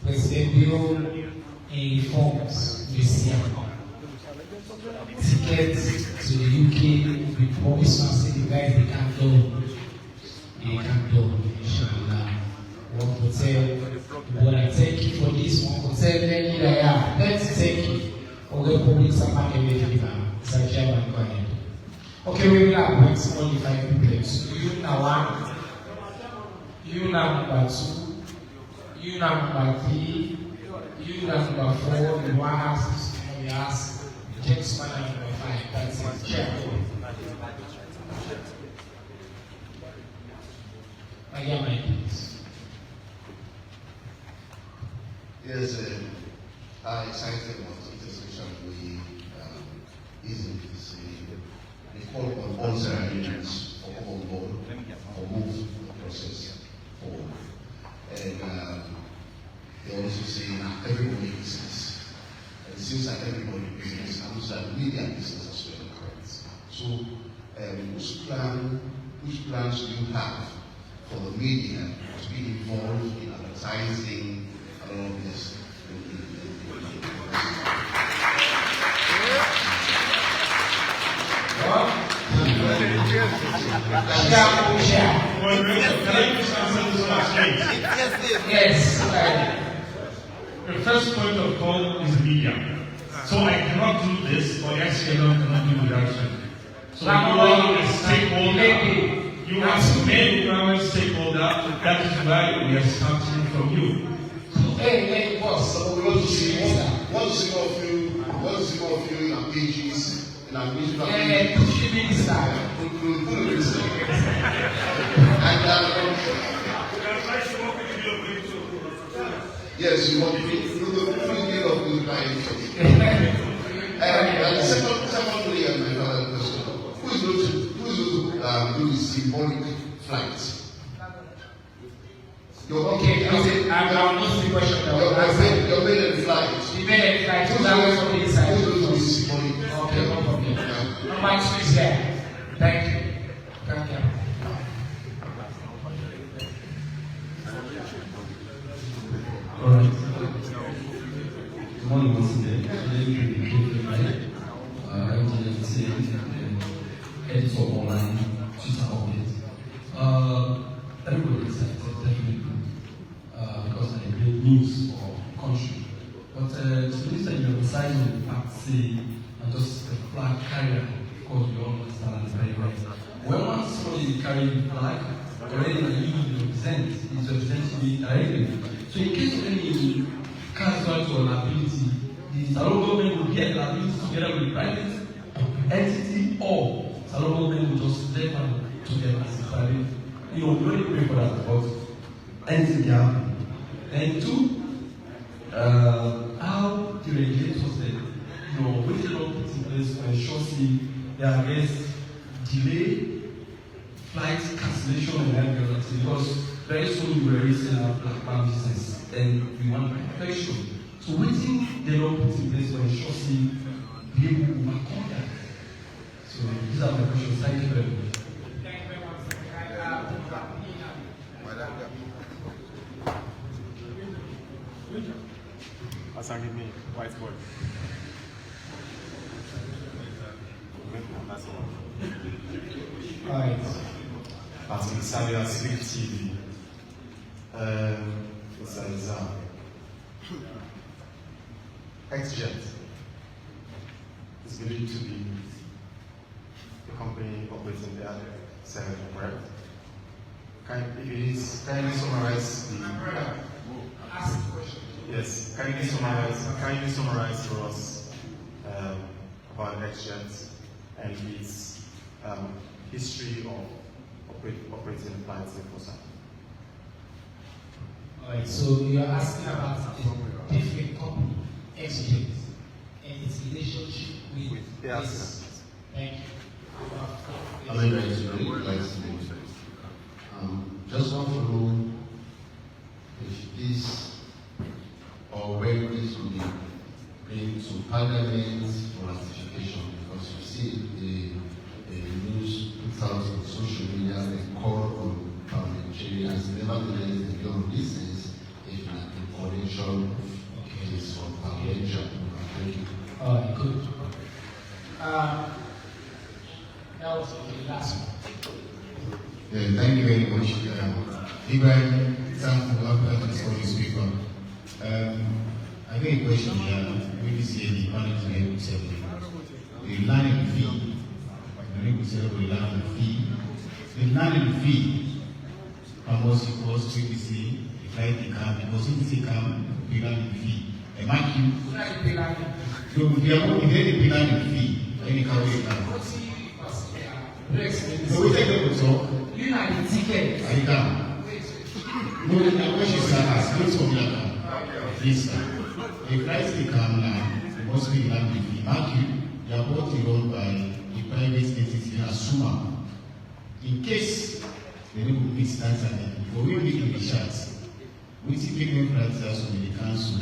President Leone informs this year. Tickets to the UK, we promise to say the guys they can't go. They can't go. Inshallah. One hotel, but I thank you for this one hotel. Let's thank you for the public support It's a German client. Okay, we will have only 5 people. So you now 1, you number 2, you number 3, you number 4, you want us, we ask, gentleman number 5, that's it, check. Again, my please. Yes, I cited about intersection we easily see they call on all Sierra-Leoneans for come on board or move the process forward. And they also say now everybody business. And it seems like everybody business and also that media business as well, correct? So which plans do you have for the media to be involved in advertising and all of this? Yes. The first point of call is media. So I cannot do this, or SCLO cannot do without it. So you are a stakeholder. You are the main government stakeholder. That is why we are starting from you. Hey, boss. So we want to see more of you in our pages, in our newspaper. Push me this time. Put it this way. And yes, you want to be of good clients. And secondly, and my final question, who is going to do the symbolic flight? Okay, I'll miss the question. Your maiden flight. The maiden flight. Who's going to decide? Who's going to do the symbolic? Okay, no problem. Number 2 is here. Thank you. Thank you. All right. Good morning once again. Editor online, Twitter update. Everybody is excited, definitely, because I bring news for the country. But to this time, you emphasize on the fact, say, and just the flag carrier, of course, we all understand that very well. When once somebody carrying the flag, already you represent, is representing it directly. So in case of any casualty or liability, the Salon government will get liability together with the private entity, or Salon government will just let them together as a private. You know, we only pray for that, but anything can happen. And 2, how the regulators then, you know, which law put in place to ensure there are delay, flight cancellation, and everything, because very soon we will raising our black man business, and we want perfection. So waiting the law put in place to ensure be able to overcome that. So these are my questions. Thank you very much. Assigning me whiteboard. Alright. Patrick Salia, Slick TV. It's an exam. XJet is believed to be a company operating the other side, correct? If it is, kindly summarize the. Ask the question. Yes, kindly summarize for us about XJet and its history of operating flights in Kosa. Alright, so you are asking about a different company, XJet, and its relationship with this. Thank you. I'm very nice to meet you. Just want to know if this or when this will be bring to Parliament for ratification, because you see the news put out on social media a call on parliamentary, and nevertheless the law business is an incorporation is for parliamentary. Thank you. All right, good. That was the last one. Yeah, thank you very much. Ibrahim, thank you for your speaker. I got a question here. When you say the management the landing fee, the landing fee, the landing fee, how much it costs PPC, the flight they come, because PPC come, the landing fee. And mark you, so if you are the landing fee, any country you come. So we take the talk. You know the ticket. I come. No, the question is asked. Please come here. Please come. The price they come now, the must be landing fee. Mark you, they are both run by the private entity as SUMA. In case they don't meet that time, but we meet in the charts. We see payment practices from the council.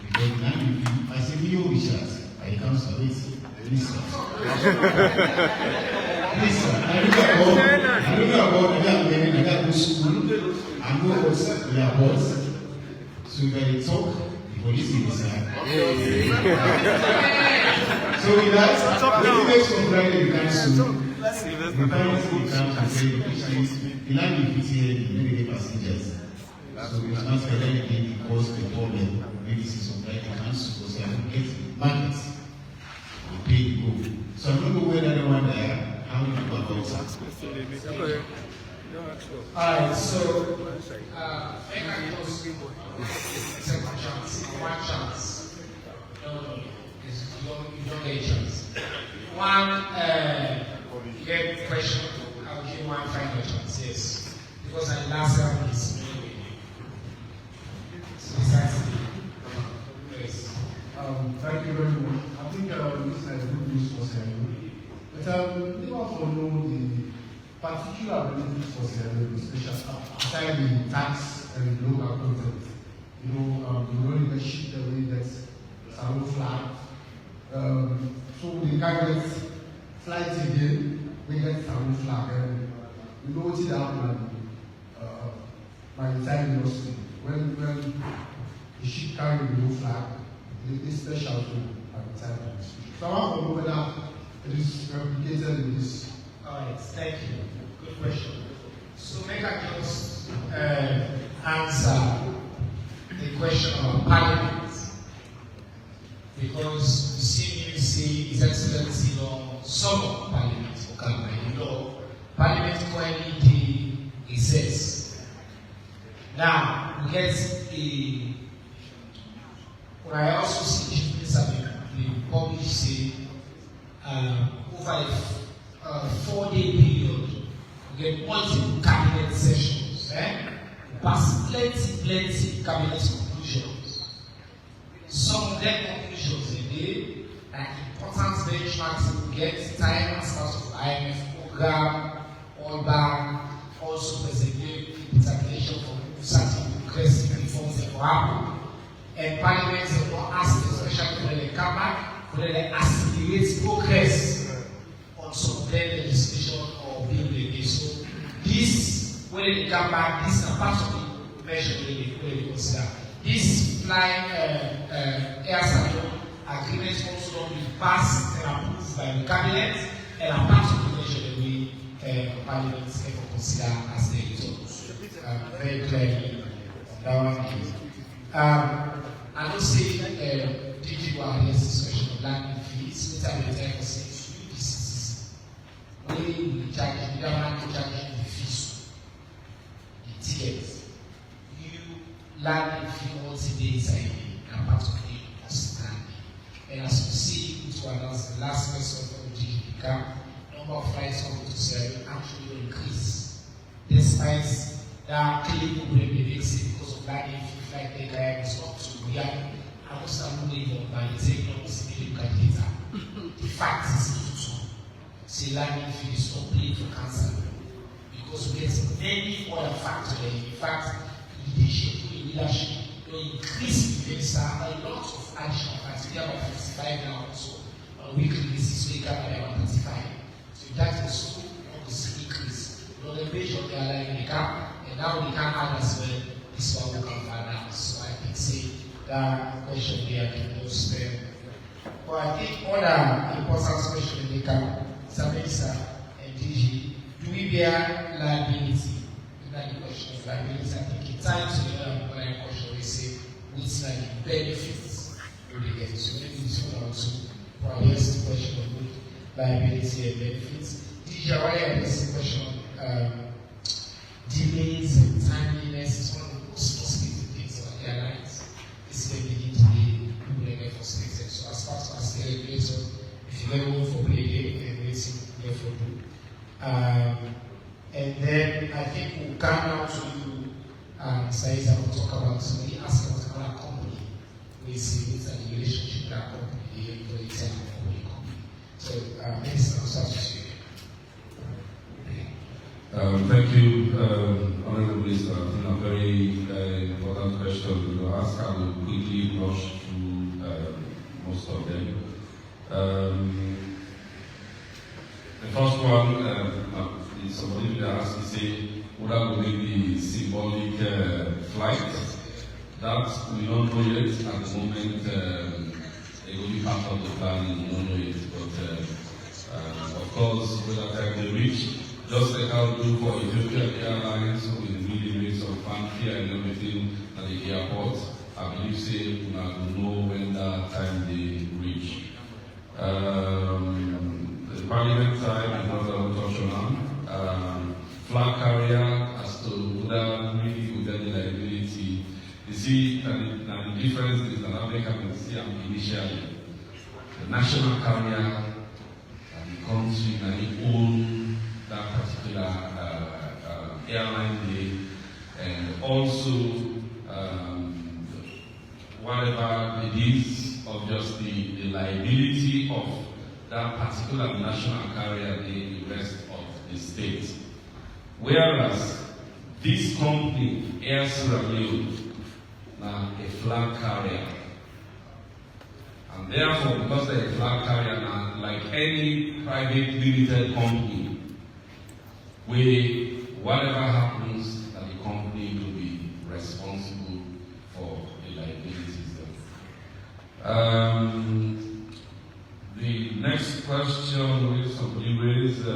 Because landing fee, I say, we owe the charts. I council, wait. Please, listen, I don't know about that women, I got to school, I know what's their boss. So when they talk, the police will decide. So with that, when the next on Friday we cancel, the parents will come and say, the land will fit here, the many passengers. So we cannot tell anything because the problem, maybe this is on Friday cancel, because they are not getting markets. We pay the go. So I don't know whether anyone there, how many people about that? Alright, so make a close second chance, one chance. No, you don't get a chance. One, you get a question, I'll give you one final chance, yes. Because I last time is yes. Thank you very much. I think this is good news for Sierra. But we also know the particular benefits for Sierra, especially aside the tax and the local content. You know, the only get shipped away that's salon flag. So we can get flights again, we get salon flag. And we know what it happened by the time industry. When the ship carry the blue flag, they special to at the time. So I want to know whether it is replicated in this. Alright, thank you. Good question. So make I just answer the question of Parliament. Because you see me say His Excellency on some of Parliament for Ghana. You know, Parliament currently exists. Now, we get when I also see Chief Minister the publish say over a 4-day period, we get multiple cabinet sessions. Pass plenty cabinet conclusions. Some of them conclusions a day, like important benchmarks we get time as part of IMF program, All Bank, also presented determination for certain progressive reforms that will happen. And Parliament will not ask, especially when they come back, whether they accelerate progress on some of their legislation or bill they So this, when they come back, this is part of the measure they consider. This flying air salon agreement also don't be passed and approved by the cabinet and are part of the measure that we Parliament ever consider as the result. Very clearly on that one. I don't say digital awareness discussion of landing fees, later the time says UDCs. When we charge, we don't have to charge the fees, the tickets. You landing fee once a day is a part of the understanding. And as we see, it will announce the last person of the digital number of flights coming to serve actually will increase. Despite that claim we exit because of landing fee flight they carry is not to real. I must have moved by the technology data. The fact is true. Say landing fee is not paying for cancer because we get many other factors. In fact, leadership will increase the minister a lot of additional factors. We have about 55 now, so on a weekly basis, we can have about 35. So that is so You know, they based on their life in the car, and now they can add as well this one will come find out. So I think say that question there can most but I think other important question in the car, Samesa and DG, do we bear liability? That the question of liability. I think in time to the question we say which like benefits will they get. So maybe this one or two probably ask the question of both liability and benefits. DG, I want to ask the question on delays and timeliness is one of the most frustrating things about airlines. This is the beginning to be people are very frustrated. So as far as the regulator, if you get one for play game, then waiting there for do. And then I think we'll come now to you, Saisa will talk about somebody ask about another company. We see what's the relationship with that company, the employees and the company. So Minister, I'll start with you. Thank you, Honorable Minister. I think a very important question to ask. I will quickly rush through most of them. The first one is somebody that asked me say, would I believe the symbolic flight? That we don't know yet at the moment. It will be part of the plan, we don't know it. But of course, by the time they reach, just like how we do for Ethiopian Airlines, with really rates of fanfare and everything at the airport, I believe say we will know when that time they reach. The Parliament side is not a touch on. Flag carrier as to whether really would get the liability. You see, and the difference is that Africa will see initially the national carrier and the country and the own that particular airline day, and also whatever it is, obviously the liability of that particular national carrier in the rest of the state. Whereas this company, Air Sierra Leone, now a flag carrier, and therefore because they're a flag carrier now, like any private limited company, whatever happens, that the company will be responsible for the liabilities there. The next question which somebody raised,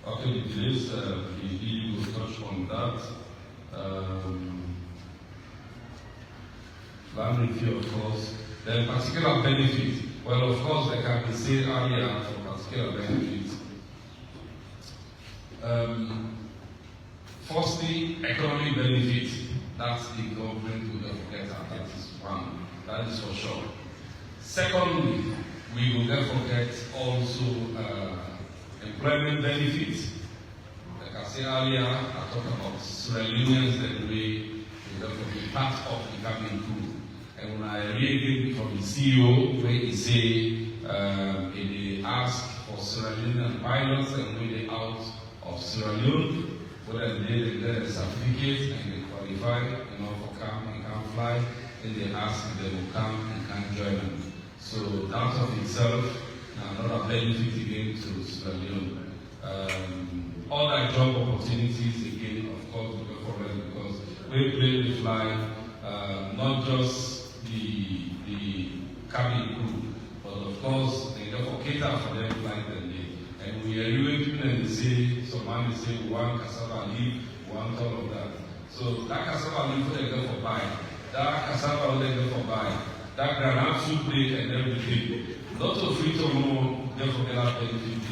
okay, the delays, he will touch on that. Land review, of course. Then particular benefits. Well, of course, like I can say earlier, for particular benefits. Firstly, economic benefit. That's the government will not forget that. That is one. That is for sure. Secondly, we will not forget also employment benefits. Like I said earlier, I talked about Sierra Leoneans and we will not forget part of the cabin crew. And when I read from the CEO, where he say they ask for Sierra Leonean pilots and when they out of Sierra Leone, whether they get a certificate and they qualify, for come and can fly, then they ask if they will come and can join them. So that of itself, another benefit again to Sierra Leone. Other job opportunities again, of course, for them because we play the fly, not just the cabin crew, but of course they therefore cater for them flight and day. And we are doing and say, somebody say we want cassava leaf, we want all of that. So that cassava leaf they go for buy, that cassava they go for buy, that granite soup plate and everything. Lots of free to know, therefore get that benefit.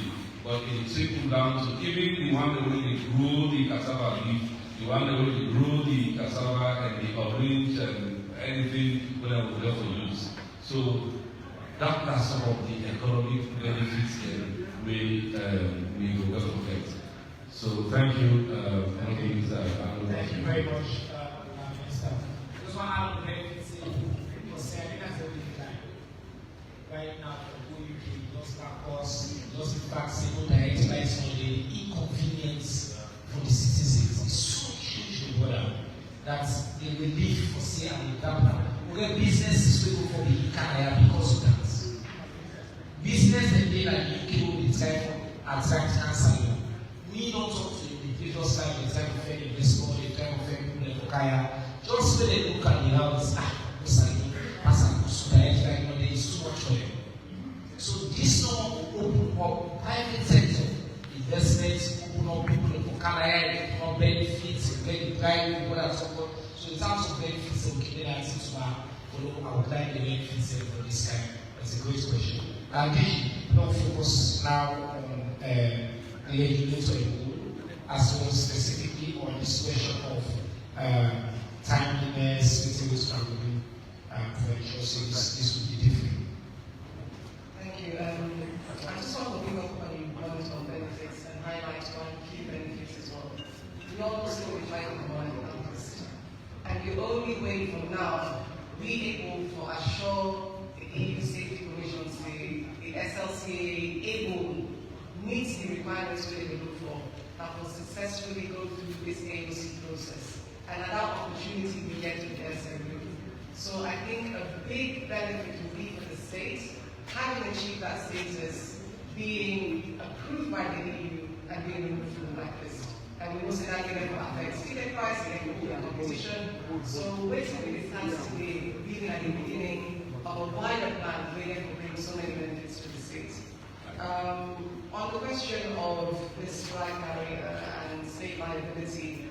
But it trickles down to even the one that will grow the cassava leaf, the one that will grow the cassava and the orange and anything that will therefore use. So that's some of the economic benefits we will not forget. So thank you. Thank you very much, Minister. Just one out of the benefits because I think that's the only time. Right now, for the UK, just across, just in fact, single direct flights on the inconvenience for the citizens is so huge in the border that the relief for say and the okay, business is waiting for the carrier because of that. Business and they like UK will be trying to attract cancer just like the time of any baseball, the time of any Kaya. Just when they look at the house, there is too much for them. So this now open up private sector investments, open up people for Canada, open up benefits, very private people and so forth. So in terms of benefits, okay, I would like the benefits for this kind. That's a great question. And we now focus now on the regulator as well specifically on this question of timeliness, materials traveling, prevention. So this would be different. Thank you. I just want to pick up on your point on benefits and highlight one key benefit as well. We all know we're trying to command campus. And the only way from now being able to assure the EU Safety Commission, the SLCA, able meets the requirements we look for, that will successfully go through this AOC process. And at that opportunity, we get to the SLU. So I think a big benefit will be for the state, having achieved that status, being approved by the EU and being removed from the blacklist. And we also have given affects ticket price, and competition. So basically this has to be really at the beginning of a wider plan where we can bring so many benefits to the state. On the question of this flag carrier and state liability,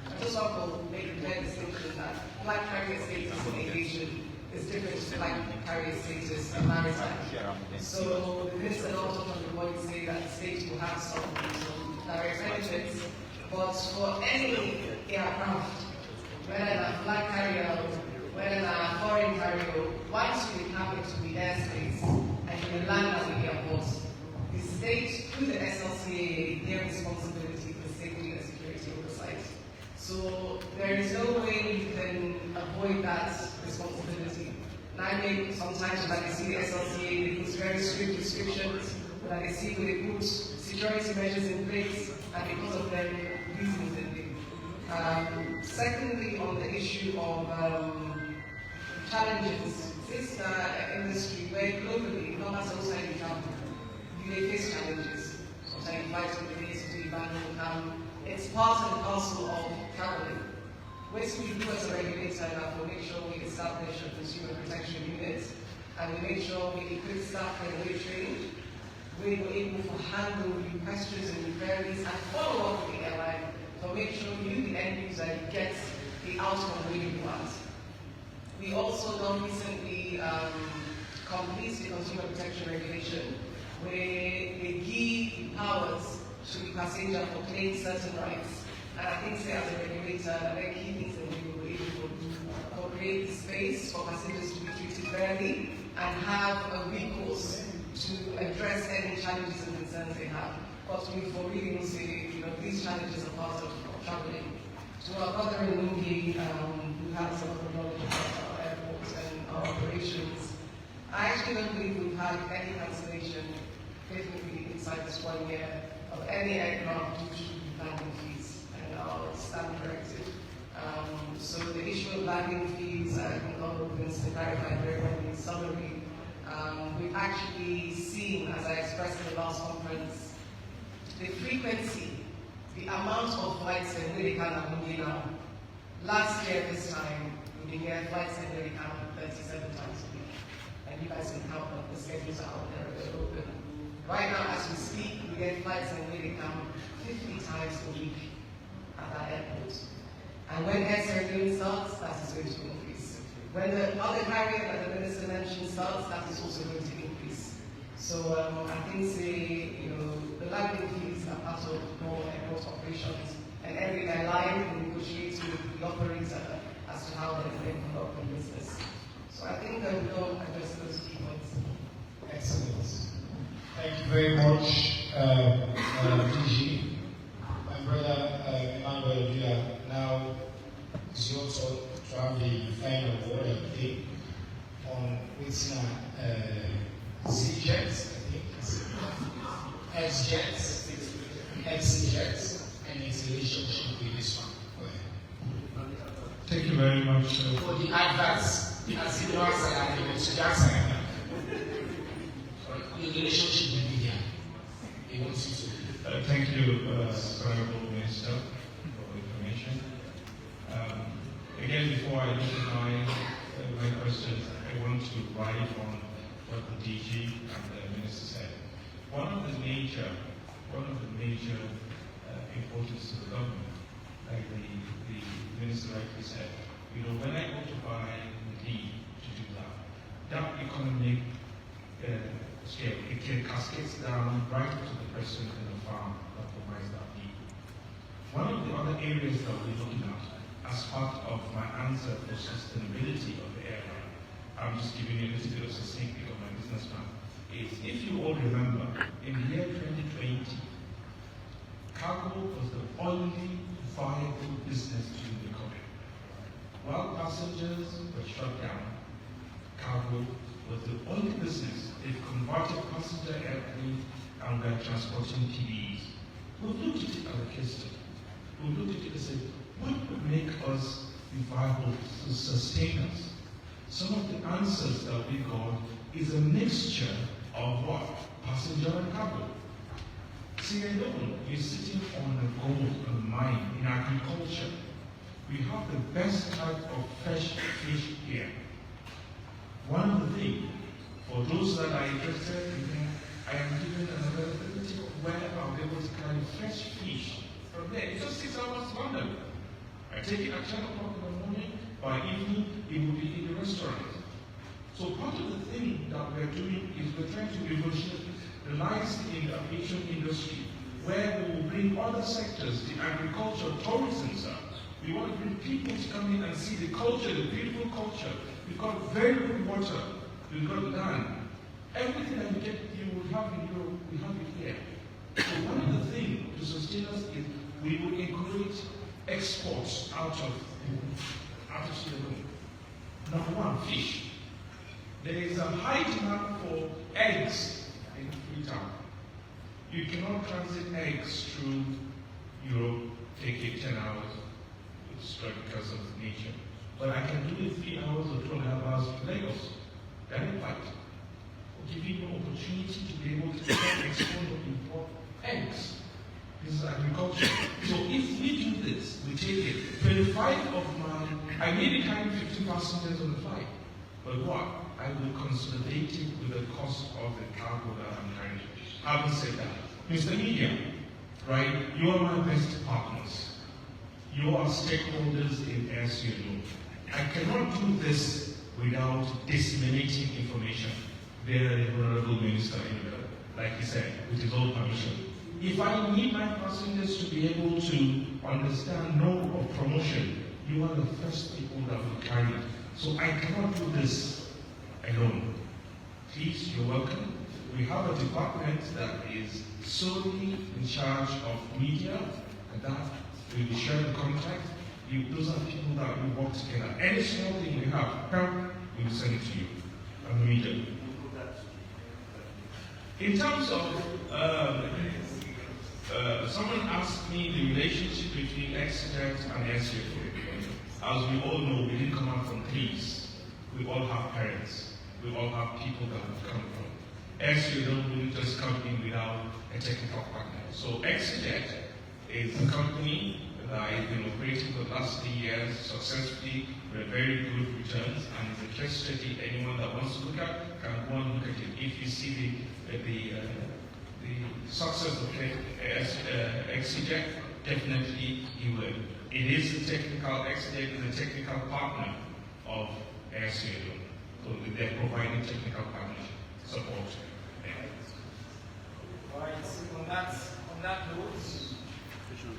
I just want to make a clear distinction that flag carrier status in aviation is different to flag carrier status in maritime. So the minister also on the board say that the state will have some direct benefits, but for any aircraft, whether a flag carrier, whether a foreign carrier, once you become into the airspace and you land at the airport, the state, through the SLCA, their responsibility for safety and security oversight. So there is no way you can avoid that responsibility. And I think sometimes when I see the SLCA, they put very strict restrictions, when I see when they put security measures in place, and because of them, reasons they do. Secondly, on the issue of challenges, this industry, where globally, not as outside the travel, you may face challenges. Sometimes you fight with the case to Ivan. It's part and parcel of traveling. What we do as a regulator now, we make sure we establish a consumer protection unit, and we make sure we equip staff and we're trained. We were able to handle your questions and your queries and follow up with the airline to make sure you, the end user, get the outcome we want. We also done recently complete the consumer protection regulation, where they give powers to the passenger for claiming certain rights. And I think, say, as a regulator, the very key things that we were able to create space for passengers to be treated fairly and have a recourse to address any challenges and concerns they have. But we for really will say, these challenges are part of traveling. To our brother in Lungi, who has a lot of knowledge about our airports and our operations, I actually don't believe we've had any cancellation, definitely inside this 1 year, of any aircraft due to landing fees, and I'll stand corrected. So the issue of landing fees, I think Honorable Minister clarified very well in summary. We've actually seen, as I expressed in the last conference, the frequency, the amount of flights in American and now. Last year, this time, we began flights in American 37 times a week. And you guys can count up the schedules out there, they're open. Right now, as we speak, we get flights in American 50 times a week at that airport. And when air service starts, that is going to increase. When the other carrier that the minister mentioned starts, that is also going to increase. So I think, the landing fees are part of normal airport operations, and every airline can negotiate with the operator as to how they can conduct the business. So I think that we don't address those key points. Excellent. Thank you very much, DG. My brother Emmanuel Villa, now is your turn to have the final word of the day on which C-Jets, I think, S-Jets, X-Jets, and its relationship with this one. Go ahead. Thank you very much. For the adverts, as you know, the relationship with media. Thank you, Honorable Minister. before I look at my questions, I want to ride on what the DG and the Minister said. One of the major importance to the government, like the Minister rightly said, when I go to buy the deed to do that economic scale, it cascades down right to the person in the farm that provides that deed. One of the other areas that we're looking at as part of my answer for sustainability of the area, I'm just giving you a little bit of a sneak peek of my business plan, is if you all remember, in the year 2020, cargo was the only viable business during the COVID. While passengers were shut down, cargo was the only business. It converted passenger airplanes and were transporting TVs. We looked at it as a case study. We looked at it and said, what would make us viable to sustain us? Some of the answers that we got is a mixture of what? Passenger and cargo. See, alone, you're sitting on a gold mine in agriculture. We have the best type of fresh fish here. One of the things, for those that are interested in, I am given an availability of where I'll be able to carry fresh fish from there. It's just 6 hours to London. I take it at 10 o'clock in the morning, by evening, it will be in the restaurant. So part of the thing that we're doing is we're trying to revolutionize the aviation industry, where we will bring other sectors, the agriculture, tourism, sir. We want to bring people to come in and see the culture, the beautiful culture. We've got very good water. We've got land. Everything that you will have in Europe, we have it here. So one of the things to sustain us is we will encourage exports out of Leone. Number one, fish. There is a high demand for eggs in Freetown. You cannot transit eggs through Europe, take it 10 hours, because of nature. But I can do it 3 hours or 2.5 hours to Lagos. Direct flight. Will give you an opportunity to be able to export or import eggs. This is agriculture. So if we do this, we take it. 25 of mine, I may be carrying 50 passengers on the flight. But what? I will consolidate it with the cost of the cargo that I'm carrying. Having said that, Mr. Media, right, you are my best partners. You are stakeholders in Leone. I cannot do this without disseminating information. Very honorable minister, like he said, with his own permission. If I need my passengers to be able to understand, know of promotion, you are the first people that will carry it. So I cannot do this alone. Please, you're welcome. We have a department that is solely in charge of media, and that we will share the contact. Those are people that we work together. Any small thing we have, we will send it to you. And media. In terms of, someone asked me the relationship between accident and SUF. As we all know, we didn't come out from trees. We all have parents. We all have people that we've come from. SUF will just come in without a technical partner. So Exeget is a company that I've been operating for the last 3 years successfully with very good returns, and it's a case study. Anyone that wants to look at can go and look at it. If you see the success of Exeget, definitely you will. It is a technical, Exeget is a technical partner of SUF. So they're providing technical partnership support. All right, on that note,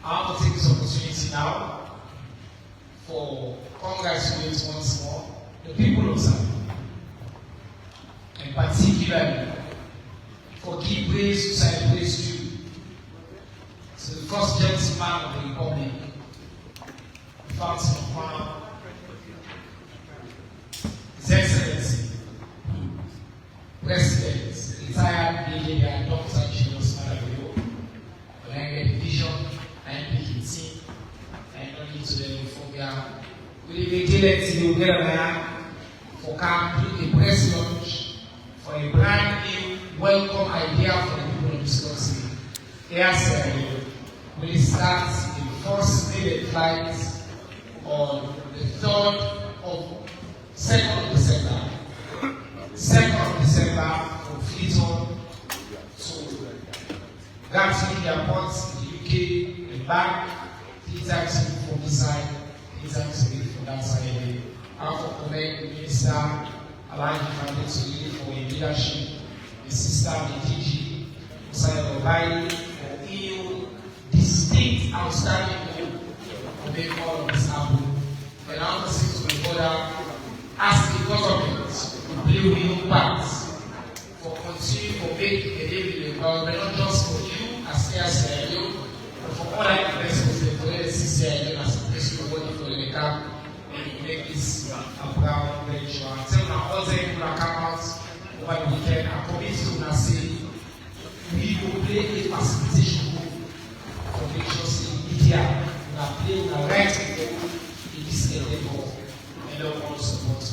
I want to take this opportunity now for congratulate once more the people of Zambia, and particularly for Key Praise to celebrate you. So the first gentleman of the Republic, in fact, His Excellency, President, retired Brigadier Dr. Julius Malario, for the vision and PKT, and only to the Euphobia. We will get a for a press launch for a brand new welcome idea for the people of this country. Aircel will start the first daily flight on the 3rd of 2nd of December. 2nd of December from Freetown to Gatwick Airport in the UK and back. 3 times from this side, 3 times from that side. I want to commend the Minister allowing the family to lead for a leadership, the sister, the DG, Musaya Obai, for EU distinct, outstanding role to make all of this happen. And I want to say to my brother, ask the government to play a real part for continue to make a living environment, not just for you as Sierra but for other investors that for the Sierra as a person working for the camp and make this a proud venture. Until now, all the people that come out over the weekend are committed to say we will play a facilitation role for making sure media will play the right role in this endeavor and all support.